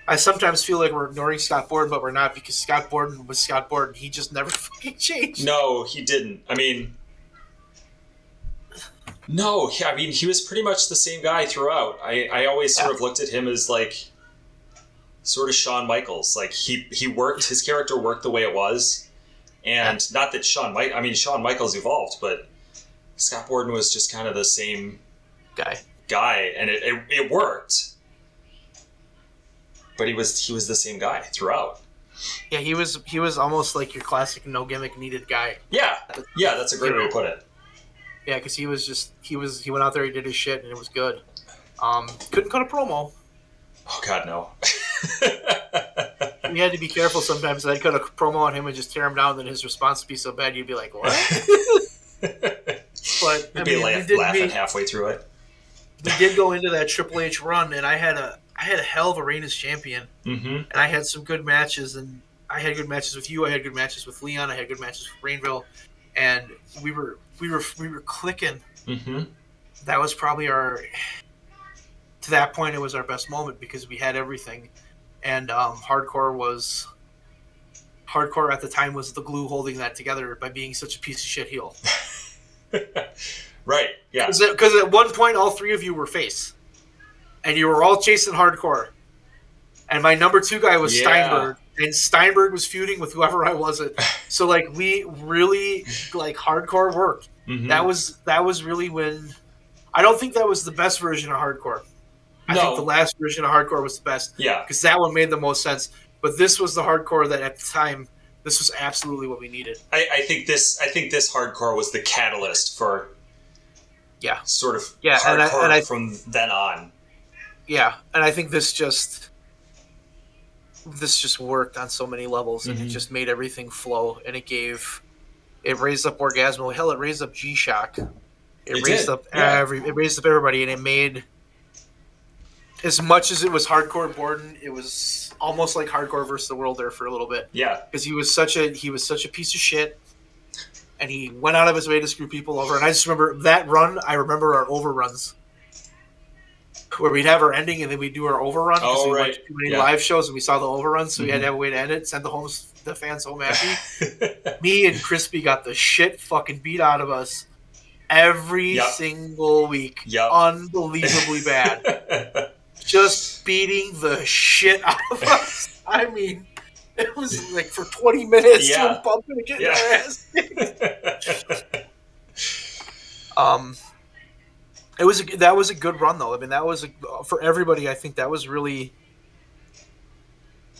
I sometimes feel like we're ignoring Scott Borden, but we're not, because Scott Borden was Scott Borden. He just never fucking changed. No, he didn't. I mean, he was pretty much the same guy throughout. I always sort of looked at him as like sort of Shawn Michaels. Like he worked, his character worked the way it was, and not that Shawn Michaels evolved, but Scott Borden was just kind of the same guy, and it worked. But he was the same guy throughout. Yeah, he was almost like your classic no gimmick needed guy. Yeah, that's a great way to put it. Yeah, because he went out there, he did his shit, and it was good. Couldn't cut a promo. Oh God, no. We had to be careful sometimes. I'd cut a promo on him and just tear him down, then his response would be so bad you'd be like, what? But you'd be laughing halfway through it. We did go into that Triple H run, and I had a hell of a reign as champion, and I had some good matches, and I had good matches with you. I had good matches with Leon. I had good matches with Rainville, and we were clicking. That was probably to that point it was our best moment, because we had everything, and hardcore at the time was the glue holding that together by being such a piece of shit heel. Right. Yeah. Because at one point all three of you were face. And you were all chasing hardcore. And my number 2 guy was Steinberg. And Steinberg was feuding with whoever I wasn't. So like we really hardcore worked. That was really when I don't think that was the best version of hardcore. I think the last version of hardcore was the best. Yeah. Because that one made the most sense. But this was the hardcore that at the time this was absolutely what we needed. I think this hardcore was the catalyst for sort of hardcore from then on. Yeah, and I think this just worked on so many levels, and it just made everything flow, and it raised up Orgasmo. Hell, it raised up G-Shock. It raised up everybody, and it made, as much as it was hardcore Borden, it was almost like hardcore versus the world there for a little bit. Yeah, because he was such a piece of shit, and he went out of his way to screw people over. And I just remember that run. I remember our overruns, where we'd have our ending and then we'd do our overrun because we watched too many live shows and we saw the overrun, so we had to have a way to end it, send the fans home happy. Me and Crispy got the shit fucking beat out of us every single week. Unbelievably bad. Just beating the shit out of us. I mean, it was like for 20 minutes bumping and getting our ass kicked. That was a good run, though. I mean, that was for everybody. I think that was really.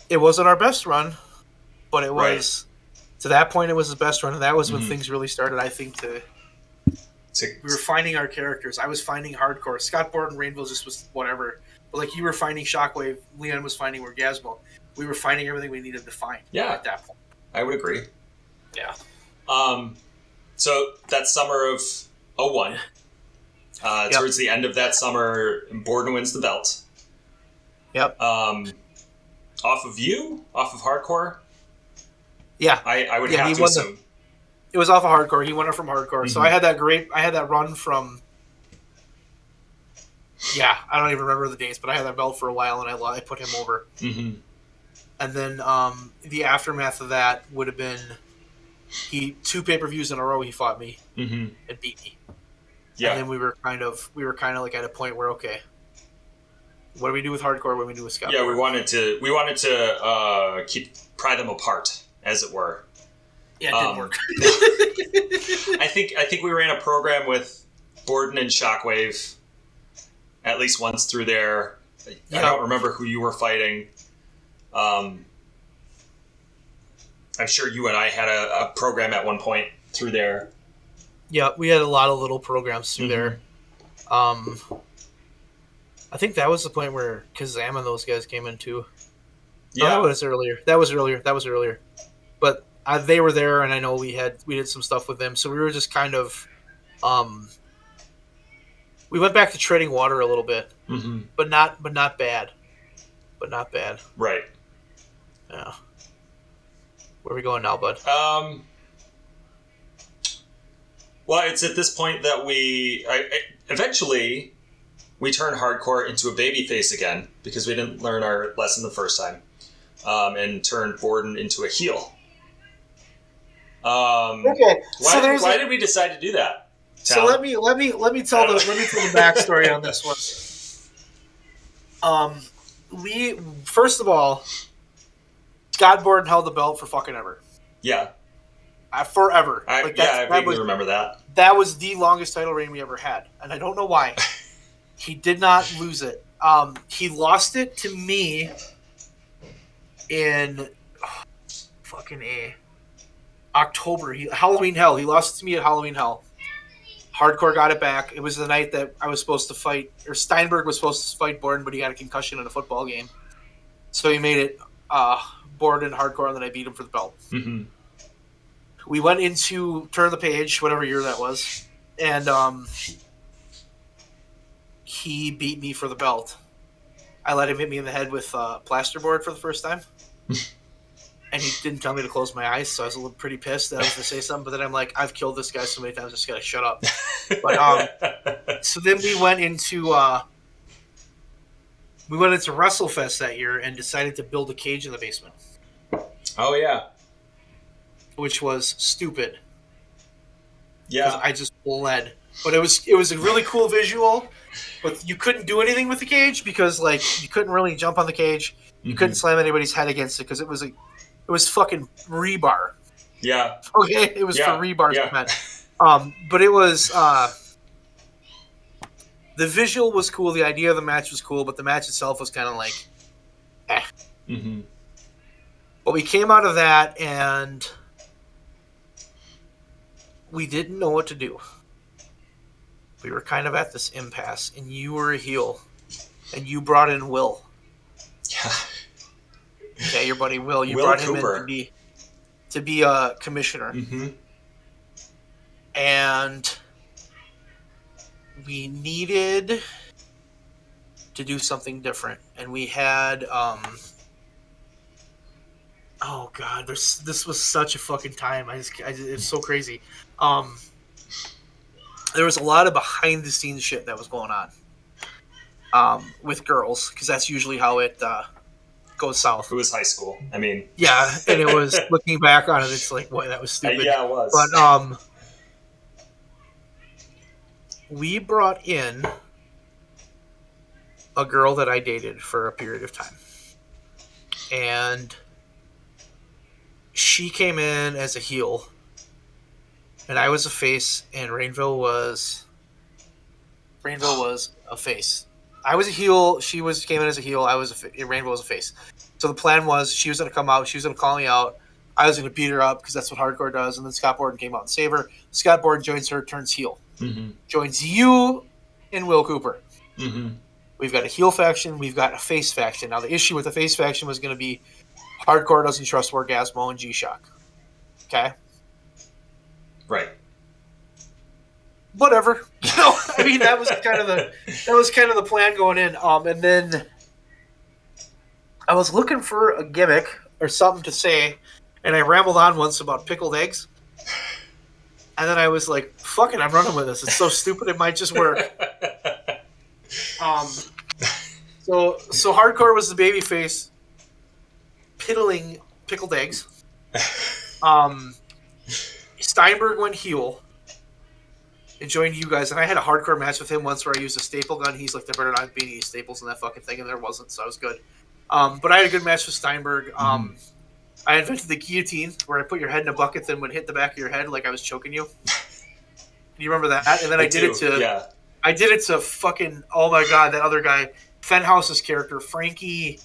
It wasn't our best run, but it was to that point. It was the best run, and that was when things really started. I think we were finding our characters. I was finding hardcore. Scott Borden, Rainville just was whatever. But like you were finding Shockwave, Leon was finding Orgasmo. We were finding everything we needed to find. Yeah, at that point, I would agree. Yeah. So that summer of 2001. Towards the end of that summer, Borden wins the belt. Yep. Off of Hardcore? Yeah. I would have to assume. It was off of Hardcore. He won it from Hardcore. So I had that run from... Yeah, I don't even remember the dates, but I had that belt for a while, and I put him over. And then the aftermath of that would have been 2 pay-per-views in a row he fought me and beat me. Yeah. And then we were kind of like at a point where, okay, what do we do with Hardcore? What do we do with Scott? Yeah, we wanted to pry them apart, as it were. Yeah, it didn't work. I think we ran a program with Borden and Shockwave at least once through there. I don't remember who you were fighting. I'm sure you and I had a program at one point through there. Yeah, we had a lot of little programs through there. I think that was the point where Kazam and those guys came in too. Yeah, Oh, that was earlier. That was earlier. But they were there, and I know we did some stuff with them. So we were just kind of, we went back to treading water a little bit, but not bad. Right. Yeah. Where are we going now, bud? Well, it's at this point that eventually we turn hardcore into a baby face again because we didn't learn our lesson the first time, and turn Borden into a heel. Okay. Why did we decide to do that? So let me tell the backstory on this one. We first of all, Scott Borden held the belt for fucking ever. Yeah. Forever. I vaguely remember that. That was the longest title reign we ever had, and I don't know why. He did not lose it. He lost it to me in October. Halloween Hell. He lost it to me at Halloween Hell. Hardcore got it back. It was the night that I was supposed to fight, or Steinberg was supposed to fight Borden, but he got a concussion in a football game. So he made it Borden and Hardcore, and then I beat him for the belt. Mm-hmm. We went into Turn the Page, whatever year that was, and he beat me for the belt. I let him hit me in the head with plasterboard for the first time. And he didn't tell me to close my eyes, so I was a little pretty pissed that I was going to say something. But then I'm like, I've killed this guy so many times, I just got to shut up. But so then we went into WrestleFest that year and decided to build a cage in the basement. Oh yeah, which was stupid. Yeah, I just bled. But it was a really cool visual. But you couldn't do anything with the cage because like you couldn't really jump on the cage. You couldn't slam anybody's head against it because it was fucking rebar. Yeah. Okay, it was for rebar cement. But it was the visual was cool. The idea of the match was cool, but the match itself was kind of like, eh. Mm-hmm. But we came out of that and we didn't know what to do. We were kind of at this impasse, and you were a heel, and you brought in Will. Yeah. Yeah, your buddy Will. You Will brought Cooper. him in to be a commissioner. Mm-hmm. And we needed to do something different. And we had oh god, this was such a fucking time. It's so crazy. There was a lot of behind the scenes shit that was going on with girls, because that's usually how it goes south. It was high school. I mean, yeah, and it was looking back on it, it's like, boy, that was stupid. Yeah, it was. But we brought in a girl that I dated for a period of time, and she came in as a heel, and I was a face, and Rainville was a face. I was a heel. She came in as a heel. Rainbow was a face. So the plan was she was going to come out. She was going to call me out. I was going to beat her up because that's what hardcore does. And then Scott Borden came out and saved her. Scott Borden joins her, turns heel. Mm-hmm. Joins you and Will Cooper. Mm-hmm. We've got a heel faction. We've got a face faction. Now the issue with the face faction was going to be hardcore doesn't trust Orgasmo and G-Shock. Okay? Right. Whatever. I mean, that was kind of the plan going in. And then I was looking for a gimmick or something to say, and I rambled on once about pickled eggs. And then I was like, fuck it, I'm running with this. It's so stupid, it might just work. So hardcore was the baby face piddling pickled eggs. Steinberg went heel and joined you guys, and I had a hardcore match with him once where I used a staple gun. He's like, there better not be any staples in that fucking thing, and there wasn't, so I was good. But I had a good match with Steinberg. I invented the guillotine, where I put your head in a bucket, then would hit the back of your head like I was choking you. Do you remember that? And then I did it to fucking, oh my god, that other guy, Fenhouse's character, Frankie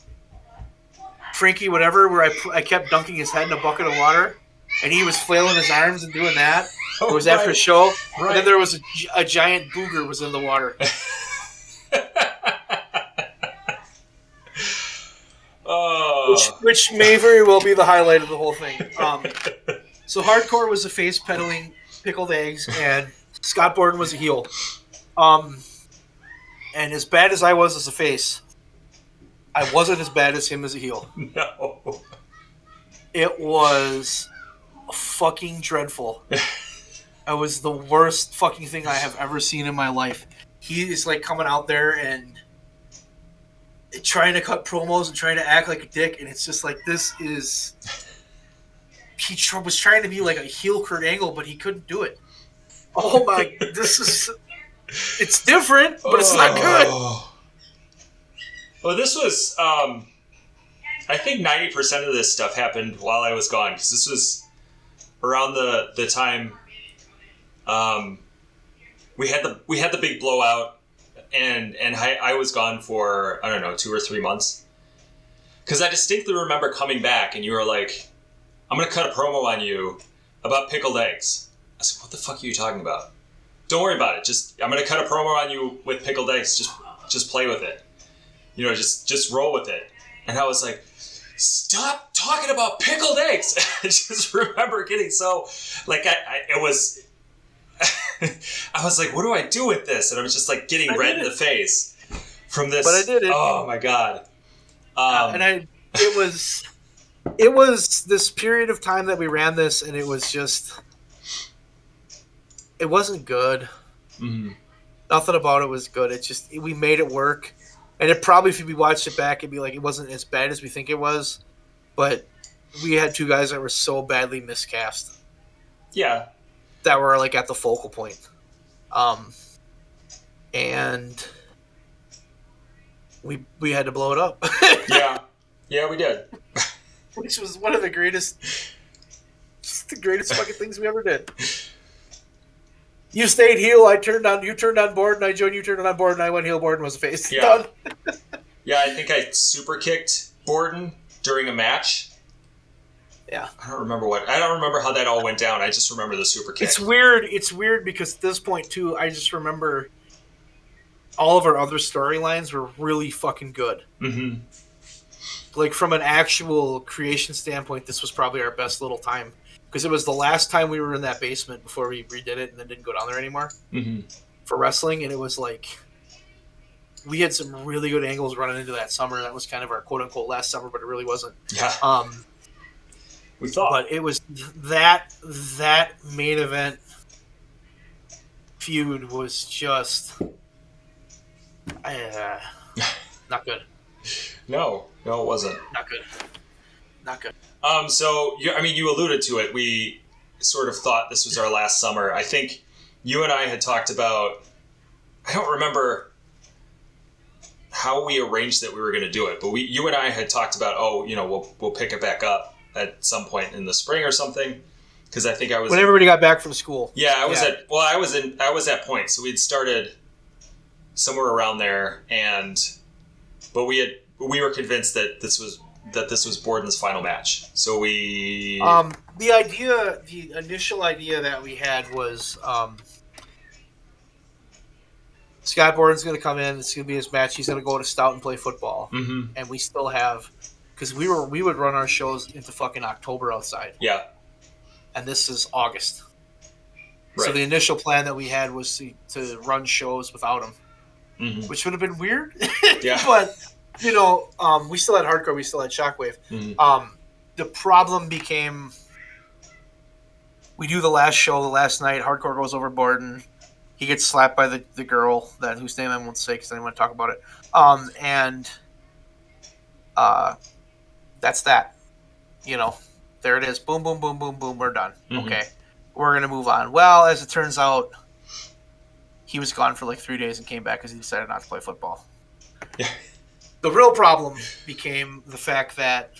whatever, where I kept dunking his head in a bucket of water, and he was flailing his arms and doing that. It was after a show. Right. And then there was a giant booger was in the water. which may very well be the highlight of the whole thing. So Hardcore was a face peddling pickled eggs, and Scott Borden was a heel. And as bad as I was as a face, I wasn't as bad as him as a heel. No. It was fucking dreadful. It was the worst fucking thing I have ever seen in my life. He is like coming out there and trying to cut promos and trying to act like a dick, and it's just like, this is... He was trying to be like a heel Kurt Angle, but he couldn't do it. Oh my... This is... It's different, but it's not good. Well, this was... I think 90% of this stuff happened while I was gone, because this was around the time we had the big blowout, and I was gone for, I don't know, 2 or 3 months. Because I distinctly remember coming back and you were like, I'm going to cut a promo on you about pickled eggs. I said, what the fuck are you talking about? Don't worry about it. I'm going to cut a promo on you with pickled eggs. Just play with it. You know, just roll with it. And I was like, stop talking about pickled eggs. I just remember getting so, like, it was... I was like, what do I do with this? And I was just like getting red in the face from this. But I did it. Oh my god! It was this period of time that we ran this, and it was just, it wasn't good. Mm-hmm. Nothing about it was good. It's just, we made it work, and it probably, if we watched it back, it'd be like, it wasn't as bad as we think it was, but we had 2 guys that were so badly miscast. Yeah. That were like at the focal point. And we had to blow it up. Yeah, we did. Which was one of the greatest fucking things we ever did. You stayed heel, you turned on Borden, I joined, you turned on Borden, I went heel, Borden was a face. Yeah. Done. Yeah, I think I super kicked Borden during a match. Yeah. I don't remember how that all went down. I just remember the super kick. It's weird because at this point too, I just remember all of our other storylines were really fucking good. Mm-hmm. Like, from an actual creation standpoint, this was probably our best little time. Because it was the last time we were in that basement before we redid it and then didn't go down there anymore for wrestling. And it was like, we had some really good angles running into that summer. That was kind of our quote-unquote last summer, but it really wasn't. Yeah. We thought. But it was that main event feud was just not good. No, it wasn't. Not good. So, you alluded to it. We sort of thought this was our last summer. I think you and I had talked about, I don't remember how we arranged that we were going to do it, but you and I had talked about, we'll pick it back up at some point in the spring or something. Because I think I was... When everybody got back from school. Yeah, I was at point. So we'd started somewhere around there, but we were convinced that this was Borden's final match. So we... The initial idea that we had was Scott Borden's going to come in. It's going to be his match. He's going to go to Stout and play football. Mm-hmm. And we still have... Because we would run our shows into fucking October outside. Yeah. And this is August. Right. So the initial plan that we had was to run shows without him, which would have been weird. Yeah. But, we still had Hardcore. We still had Shockwave. Mm-hmm. The problem became, we do the last show, the last night, Hardcore goes over Borden. He gets slapped by the girl, whose name I won't say because I didn't want to talk about it. That's that. There it is. Boom, boom, boom, boom, boom. We're done. Mm-hmm. Okay. We're going to move on. Well, as it turns out, he was gone for like 3 days and came back because he decided not to play football. Yeah. The real problem became the fact that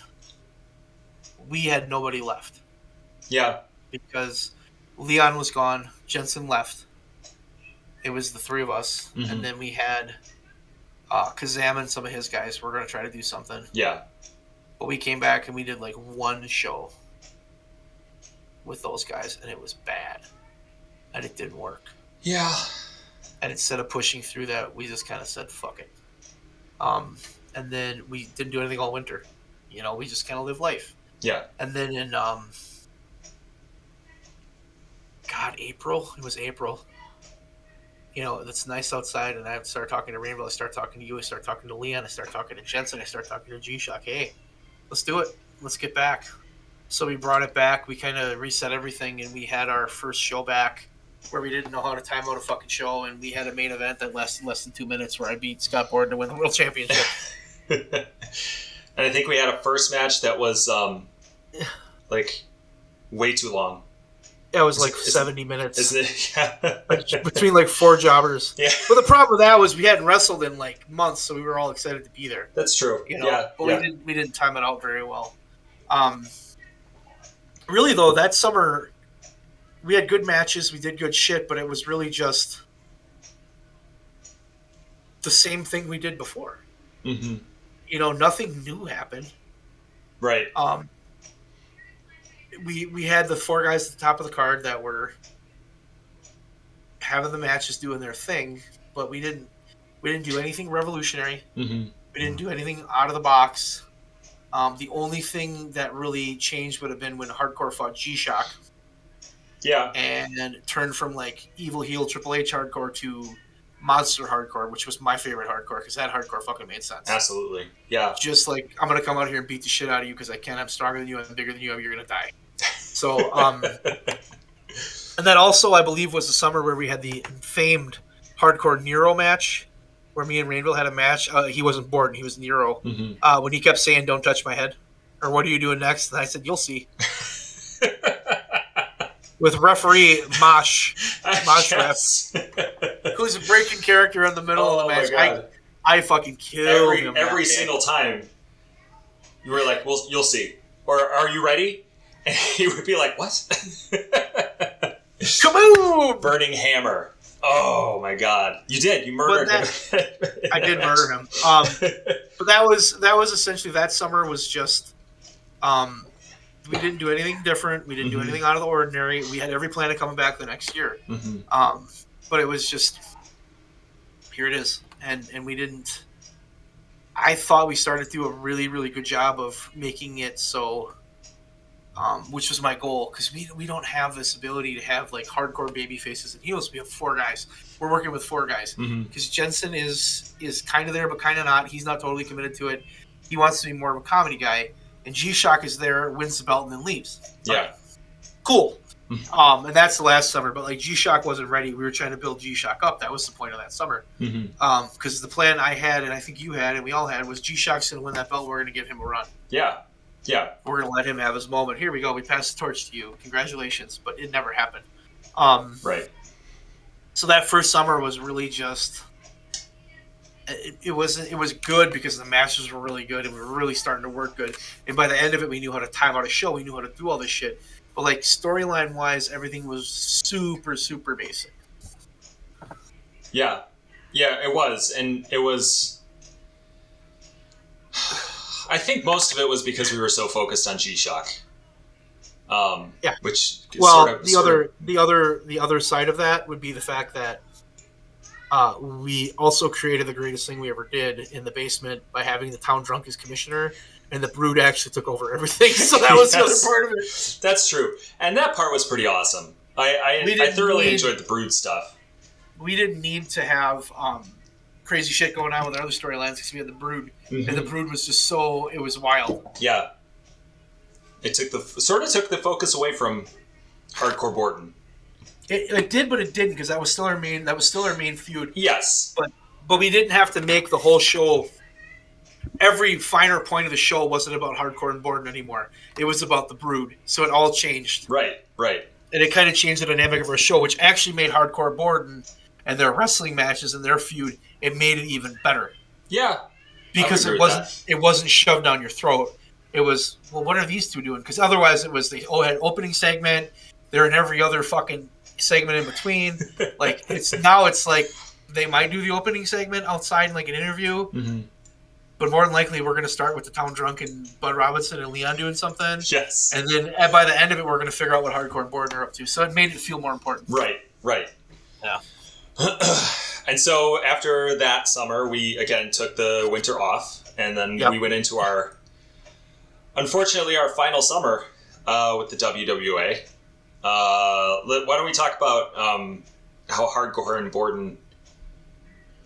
we had nobody left. Yeah. Because Leon was gone. Jensen left. It was the 3 of us. Mm-hmm. And then we had Kazam and some of his guys were going to try to do something. Yeah. But we came back and we did like 1 show with those guys, and it was bad. And it didn't work. Yeah. And instead of pushing through that, we just kind of said, fuck it. And then we didn't do anything all winter. we just kind of live life. Yeah. And then in April. It was April. It's nice outside, and I start talking to Rainbow. I start talking to you. I start talking to Leon. I start talking to Jensen. I start talking to G-Shock. Hey, let's do it. Let's get back. So we brought it back. We kind of reset everything, and we had our first show back where we didn't know how to time out a fucking show, and we had a main event that lasted less than 2 minutes where I beat Scott Borden to win the world championship. And I think we had a first match that was like way too long. Yeah, it was like 70 minutes. Isn't it? Yeah. Between like 4 jobbers. Yeah. But the problem with that was we hadn't wrestled in like months, so we were all excited to be there. That's true. Yeah. But we didn't time it out very well. Really though, that summer we had good matches, we did good shit, but it was really just the same thing we did before. Mm-hmm. Nothing new happened. Right. We had the 4 guys at the top of the card that were having the matches doing their thing, but we didn't do anything revolutionary. Mm-hmm. We didn't do anything out of the box. The only thing that really changed would have been when Hardcore fought G-Shock. Yeah. And turned from like evil heel Triple H Hardcore to Monster Hardcore, which was my favorite Hardcore because that Hardcore fucking made sense. Absolutely. Yeah. Just like, I'm going to come out here and beat the shit out of you because I can. I'm stronger than you. I'm bigger than you. You're going to die. So, and that also, I believe, was the summer where we had the famed Hardcore Nero match where me and Rainville had a match. He wasn't Borden. He was Nero. Mm-hmm. When he kept saying, "Don't touch my head," or "What are you doing next?" And I said, "You'll see." With referee Mosh Yes. who's a breaking character in the middle of the match. My God. I fucking killed him every single time. You were like, "Well, you'll see," or "Are you ready?" And he would be like, "What?" Kaboom! Burning hammer. Oh my God! You did. You murdered him. I did murder him. But that was essentially that summer was just. We didn't do anything different. We didn't do anything out of the ordinary. We had every plan of coming back the next year. Mm-hmm. But it was just, here it is. And we didn't, I thought we started to do a really, really good job of making it so, which was my goal. Because we don't have this ability to have like hardcore baby faces and heels. We have 4 guys. We're working with 4 guys. Because Jensen is kind of there, but kind of not. He's not totally committed to it. He wants to be more of a comedy guy. And G-Shock is there, wins the belt, and then leaves. Yeah. Okay. Cool. And that's the last summer. But like G-Shock wasn't ready. We were trying to build G-Shock up. That was the point of that summer. Because the plan I had, and I think you had, and we all had, was G-Shock's going to win that belt. We're going to give him a run. Yeah. Yeah. We're going to let him have his moment. Here we go. We passed the torch to you. Congratulations. But it never happened. Right. So that first summer was really just... It was good because the matches were really good and we were really starting to work good. And by the end of it, we knew how to time out a show. We knew how to do all this shit. But like storyline wise, everything was super, super basic. Yeah. Yeah, it was. And it was... I think most of it was because we were so focused on G-Shock. Yeah. Which the other side of that would be the fact that we also created the greatest thing we ever did in the basement by having the town drunk as commissioner, and the Brewd actually took over everything. So that was the other part of it. That's true, and that part was pretty awesome. I thoroughly enjoyed the Brewd stuff. We didn't need to have crazy shit going on with our other storylines because we had the Brewd, and the Brewd was just it was wild. Yeah, it took the focus away from Hardcore Borden. It did, but it didn't because that was still our main feud. Yes, but we didn't have to make the whole show. Every finer point of the show wasn't about Hardcore and Borden anymore. It was about the Brewd, so it all changed. Right, and it kind of changed the dynamic of our show, which actually made Hardcore Borden and their wrestling matches and their feud. It made it even better. Yeah, because it wasn't shoved down your throat. It was, well, what are these two doing? Because otherwise, it was the opening segment. They're in every other fucking segment in between. Like it's like they might do the opening segment outside in like an interview, but more than likely we're going to start with the town drunk and Bud Robinson and Leon doing something. Yes, and then by the end of it, we're going to figure out what Hardcore and Borden are up to. So it made it feel more important. Right. Yeah. And so after that summer, we again took the winter off, and then we went into our unfortunately, our final summer with the WWA. Why don't we talk about how Hardcore and Borden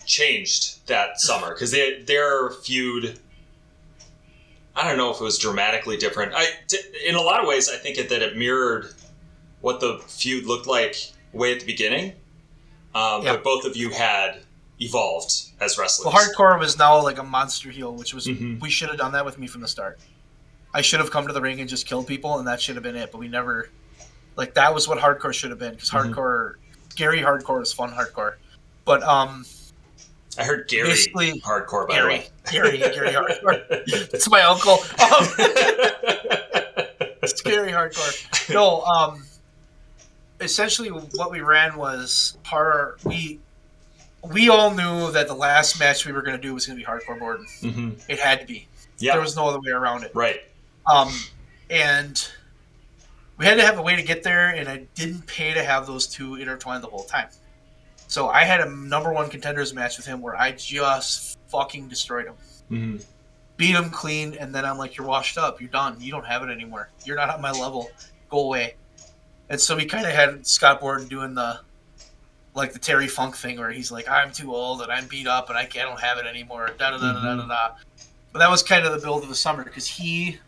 changed that summer? Because their feud, I don't know if it was dramatically different. In a lot of ways, I think that it mirrored what the feud looked like way at the beginning. But both of you had evolved as wrestlers. Well, Hardcore was now like a monster heel, which was we should have done that with me from the start. I should have come to the ring and just killed people, and that should have been it. But we never, like, that was what Hardcore should have been, because Hardcore, Gary Hardcore is fun Hardcore. But I heard Gary Hardcore, by the way. Gary Hardcore. That's my uncle. It's Gary Hardcore. No, essentially what we ran was we all knew that the last match we were going to do was going to be Hardcore Borden. Mm-hmm. It had to be. Yeah. There was no other way around it. Right. And we had to have a way to get there, and I didn't pay to have those two intertwined the whole time. So I had a number one contenders match with him where I just fucking destroyed him. Mm-hmm. Beat him clean, and then I'm like, you're washed up. You're done. You don't have it anymore. You're not at my level. Go away. And so we kind of had Scott Borden doing the Terry Funk thing where he's like, I'm too old and I'm beat up and I don't have it anymore. Da-da-da-da-da-da. But that was kind of the build of the summer, because he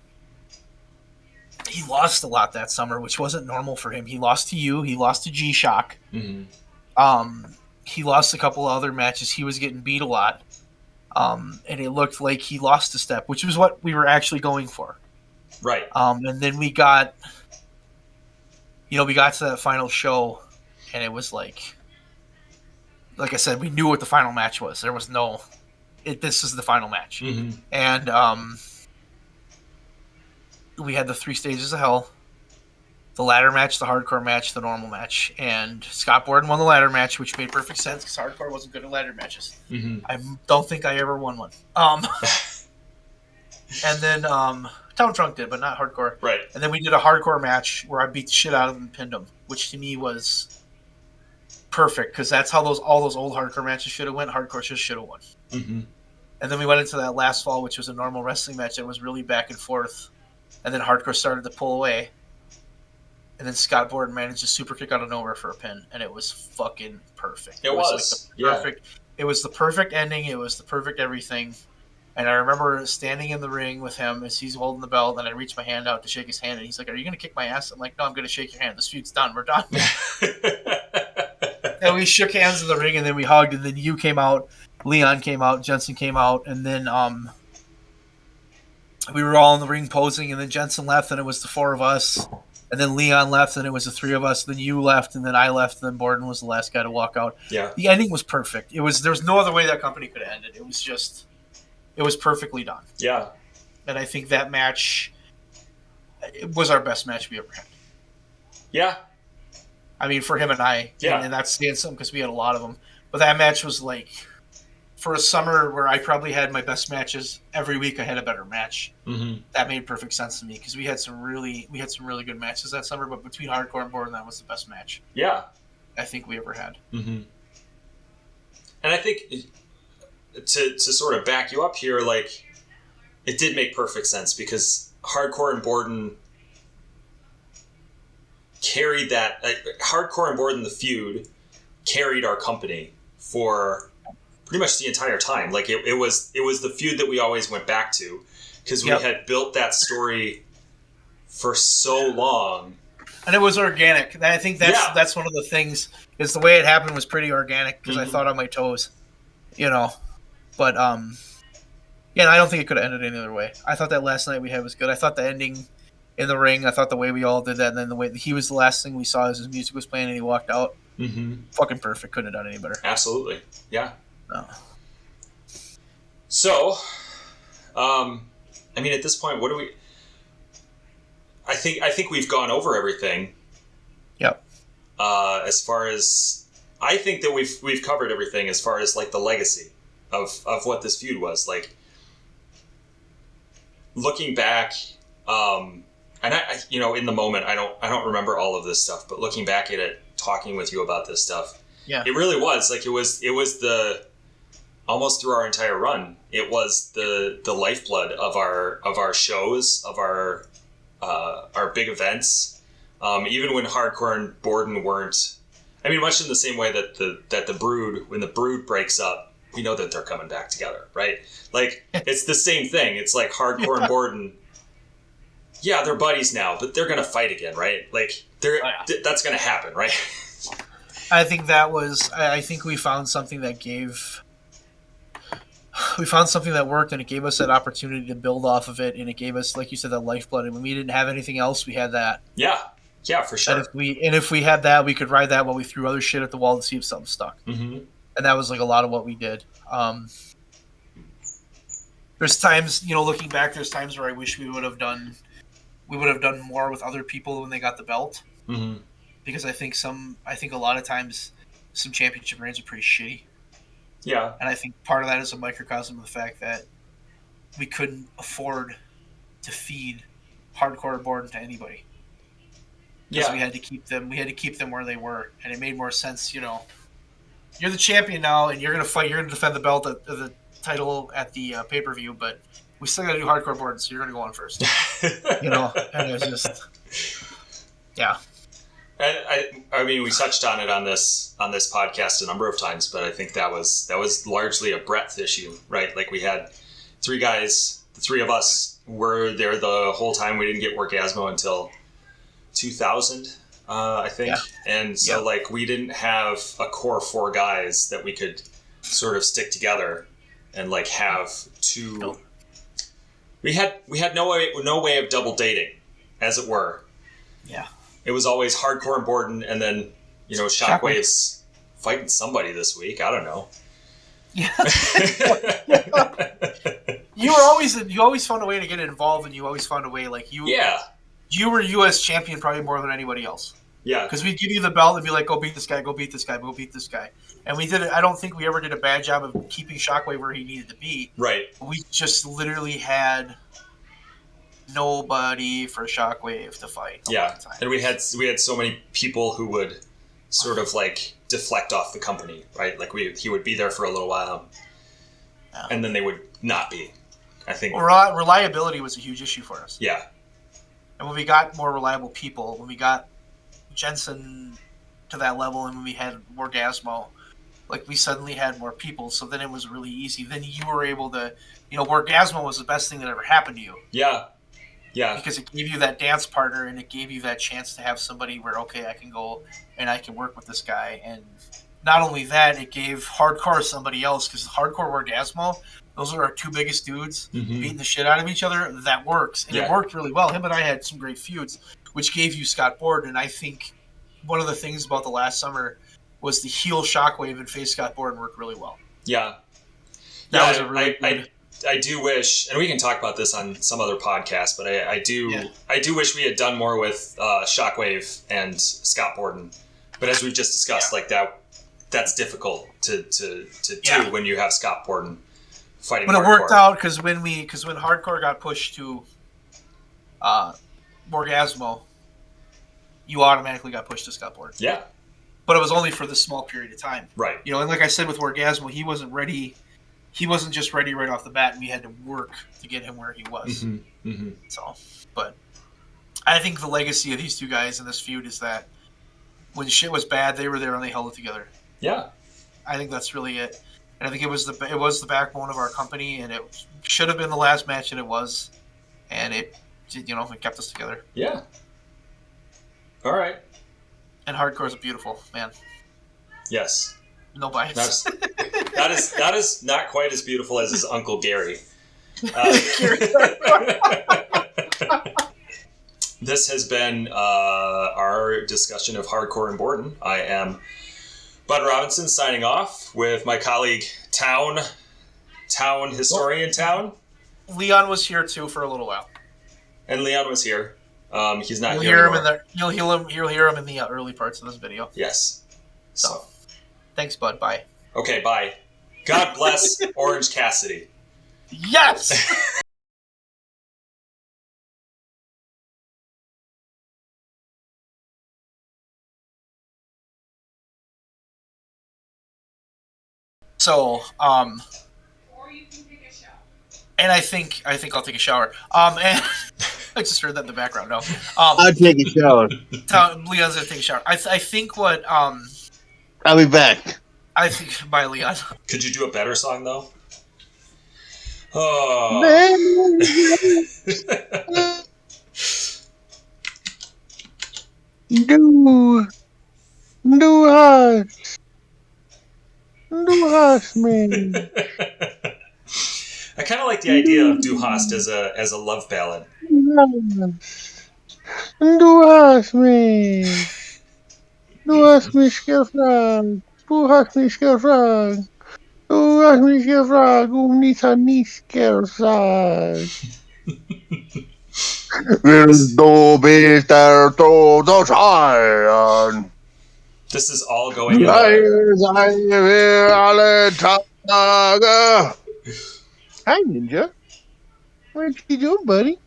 lost a lot that summer, which wasn't normal for him. He lost to you. He lost to G-Shock. Mm-hmm. He lost a couple of other matches. He was getting beat a lot. And it looked like he lost a step, which was what we were actually going for. Right. And then we got to that final show, and it was like I said, we knew what the final match was. There was no... this is the final match. Mm-hmm. And we had the 3 stages of hell. The ladder match, the hardcore match, the normal match. And Scott Borden won the ladder match, which made perfect sense because hardcore wasn't good at ladder matches. Mm-hmm. I don't think I ever won one. And then Town Trunk did, but not hardcore. Right. And then we did a hardcore match where I beat the shit out of him and pinned him, which to me was perfect, because that's how all those old hardcore matches should have went. Hardcore just should have won. Mm-hmm. And then we went into that last fall, which was a normal wrestling match that was really back and forth. And then hardcore started to pull away. And then Scott Borden managed a super kick out of nowhere for a pin, and it was fucking perfect. It was perfect. It was the perfect ending. It was the perfect everything. And I remember standing in the ring with him as he's holding the belt, and I reached my hand out to shake his hand, and he's like, "Are you going to kick my ass?" I'm like, "No, I'm going to shake your hand. This feud's done. We're done." And we shook hands in the ring, and then we hugged, and then you came out, Leon came out, Jensen came out, and then we were all in the ring posing, and then Jensen left, and it was the 4 of us, and then Leon left, and it was the 3 of us, then you left, and then I left, and then Borden was the last guy to walk out. Yeah. The ending was perfect. There was no other way that company could have ended. It was perfectly done. Yeah. And I think that match was our best match we ever had. Yeah. I mean, for him and I. Yeah. And that's saying something because we had a lot of them. But that match was like, for a summer where I probably had my best matches every week, I had a better match. Mm-hmm. That made perfect sense to me because we had some really good matches that summer. But between Hardcore and Borden, that was the best match. Yeah. I think we ever had. Mm-hmm. And I think to sort of back you up here, like, it did make perfect sense because Hardcore and Borden carried that. Hardcore and Borden, the feud, carried our company for pretty much the entire time. Like it was the feud that we always went back to because we had built that story for so long, and it was organic. And I think that's one of the things is the way it happened was pretty organic because I thought on my toes, But and I don't think it could have ended any other way. I thought that last night we had was good. I thought the ending in the ring, I thought the way we all did that, and then the way that he was the last thing we saw as his music was playing and he walked out. Mm-hmm. Fucking perfect. Couldn't have done any better. Absolutely. Yeah. No. So, I mean, at this point, what do we? I think we've gone over everything. Yep. As far as I think that we've covered everything as far as like the legacy of what this feud was like. Looking back, and I in the moment I don't remember all of this stuff, but looking back at it, talking with you about this stuff, it really was like it was the almost through our entire run, it was the lifeblood of our shows, of our big events. Even when Hardcore and Borden weren't, I mean, much in the same way that the Brewd, when the Brewd breaks up, we know that they're coming back together, right? Like, it's the same thing. It's like Hardcore and Borden. Yeah, they're buddies now, but they're gonna fight again, right? Like, that's gonna happen, right? I think that was. I think we found something that gave. We found something that worked, and it gave us that opportunity to build off of it, and it gave us, like you said, that lifeblood. And when we didn't have anything else, we had that. Yeah, for sure. And if we had that, we could ride that while we threw other shit at the wall to see if something stuck. Mm-hmm. And that was like a lot of what we did. There's times, looking back, there's times where I wish we would have done more with other people when they got the belt. Mm-hmm. Because I think a lot of times some championship reigns are pretty shitty. Yeah. And I think part of that is a microcosm of the fact that we couldn't afford to feed Hardcore or Borden to anybody. Because we had to keep them where they were, and it made more sense. You're the champion now, and you're gonna fight. You're gonna defend the belt, the title at the pay-per-view, but we still gotta do Hardcore Borden, so you're gonna go on first. And it was just, yeah. I mean, we touched on it on this podcast a number of times, but I think that was largely a breadth issue, right? Like, we had three guys, the three of us were there the whole time. We didn't get Orgasmo until 2000, I think. Yeah. And so, like, we didn't have a core four guys that we could sort of stick together and, like, have two. Nope. We had no way of double dating, as it were. Yeah. It was always Hardcore and Borden, and then, Shockwave's fighting somebody this week. I don't know. Yeah. You always found a way to get involved, and you always found a way, like, you. Yeah. You were U.S. champion probably more than anybody else. Yeah. Because we'd give you the belt and be like, go beat this guy, go beat this guy, go beat this guy. And we did it. I don't think we ever did a bad job of keeping Shockwave where he needed to be. Right. We just literally had nobody for Shockwave to fight. Yeah. And we had so many people who would sort of, like, deflect off the company, right? Like, he would be there for a little while, and then they would not be. I think reliability was a huge issue for us. Yeah. And when we got more reliable people, when we got Jensen to that level, and when we had Orgasmo, like, we suddenly had more people. So then it was really easy. Then you were able to, Orgasmo was the best thing that ever happened to you. Yeah. Yeah. Because it gave you that dance partner, and it gave you that chance to have somebody where, okay, I can go and I can work with this guy. And not only that, it gave Hardcore somebody else, because Hardcore Orgasmo, those are our two biggest dudes beating the shit out of each other. That works. And it worked really well. Him and I had some great feuds, which gave you Scott Borden. And I think one of the things about the last summer was the heel Shockwave and face Scott Borden worked really well. Yeah. That was a really good... I do wish, and we can talk about this on some other podcast, but I do wish we had done more with Shockwave and Scott Borden. But as we've just discussed, like, that's difficult to do when you have Scott Borden fighting. But it worked out because when Hardcore got pushed to Orgasmo, you automatically got pushed to Scott Borden. Yeah. But it was only for this small period of time. Right. And like I said with Orgasmo, he wasn't ready. He wasn't just ready right off the bat, and we had to work to get him where he was. Mm-hmm. Mm-hmm. So, but I think the legacy of these two guys in this feud is that when shit was bad, they were there and they held it together. Yeah. I think that's really it. And I think it was the backbone of our company, and it should have been the last match, and it was. And it kept us together. Yeah. All right. And Hardcore is beautiful, man. Yes. No bias. That is not quite as beautiful as his Uncle Gary. This has been our discussion of Hardcore and Borden. I am Bud Robinson signing off with my colleague Town Historian Town. Leon was here too for a little while. And Leon was here. He's not here anymore. You'll hear him in the early parts of this video. Yes. So. Thanks, Bud. Bye. Okay, bye. God bless Orange Cassidy. Yes! So, and I think I'll take a shower. And I just heard that in the background. No, I'll take a shower. Leon's gonna take a shower. I think what I'll be back. I think bye, Leon. Could you do a better song though? Oh. Do hush, man. I kind of like the idea of Du Hast as a love ballad. Du hast mich. Du hast mich gefragt. Du hast mich gefragt. Du hast mich gefragt und ich habe nichts gesagt. Willst du bist der Todesschein? This is all going in Seien wir alle Tage. Hi, Ninja. What you doing, buddy?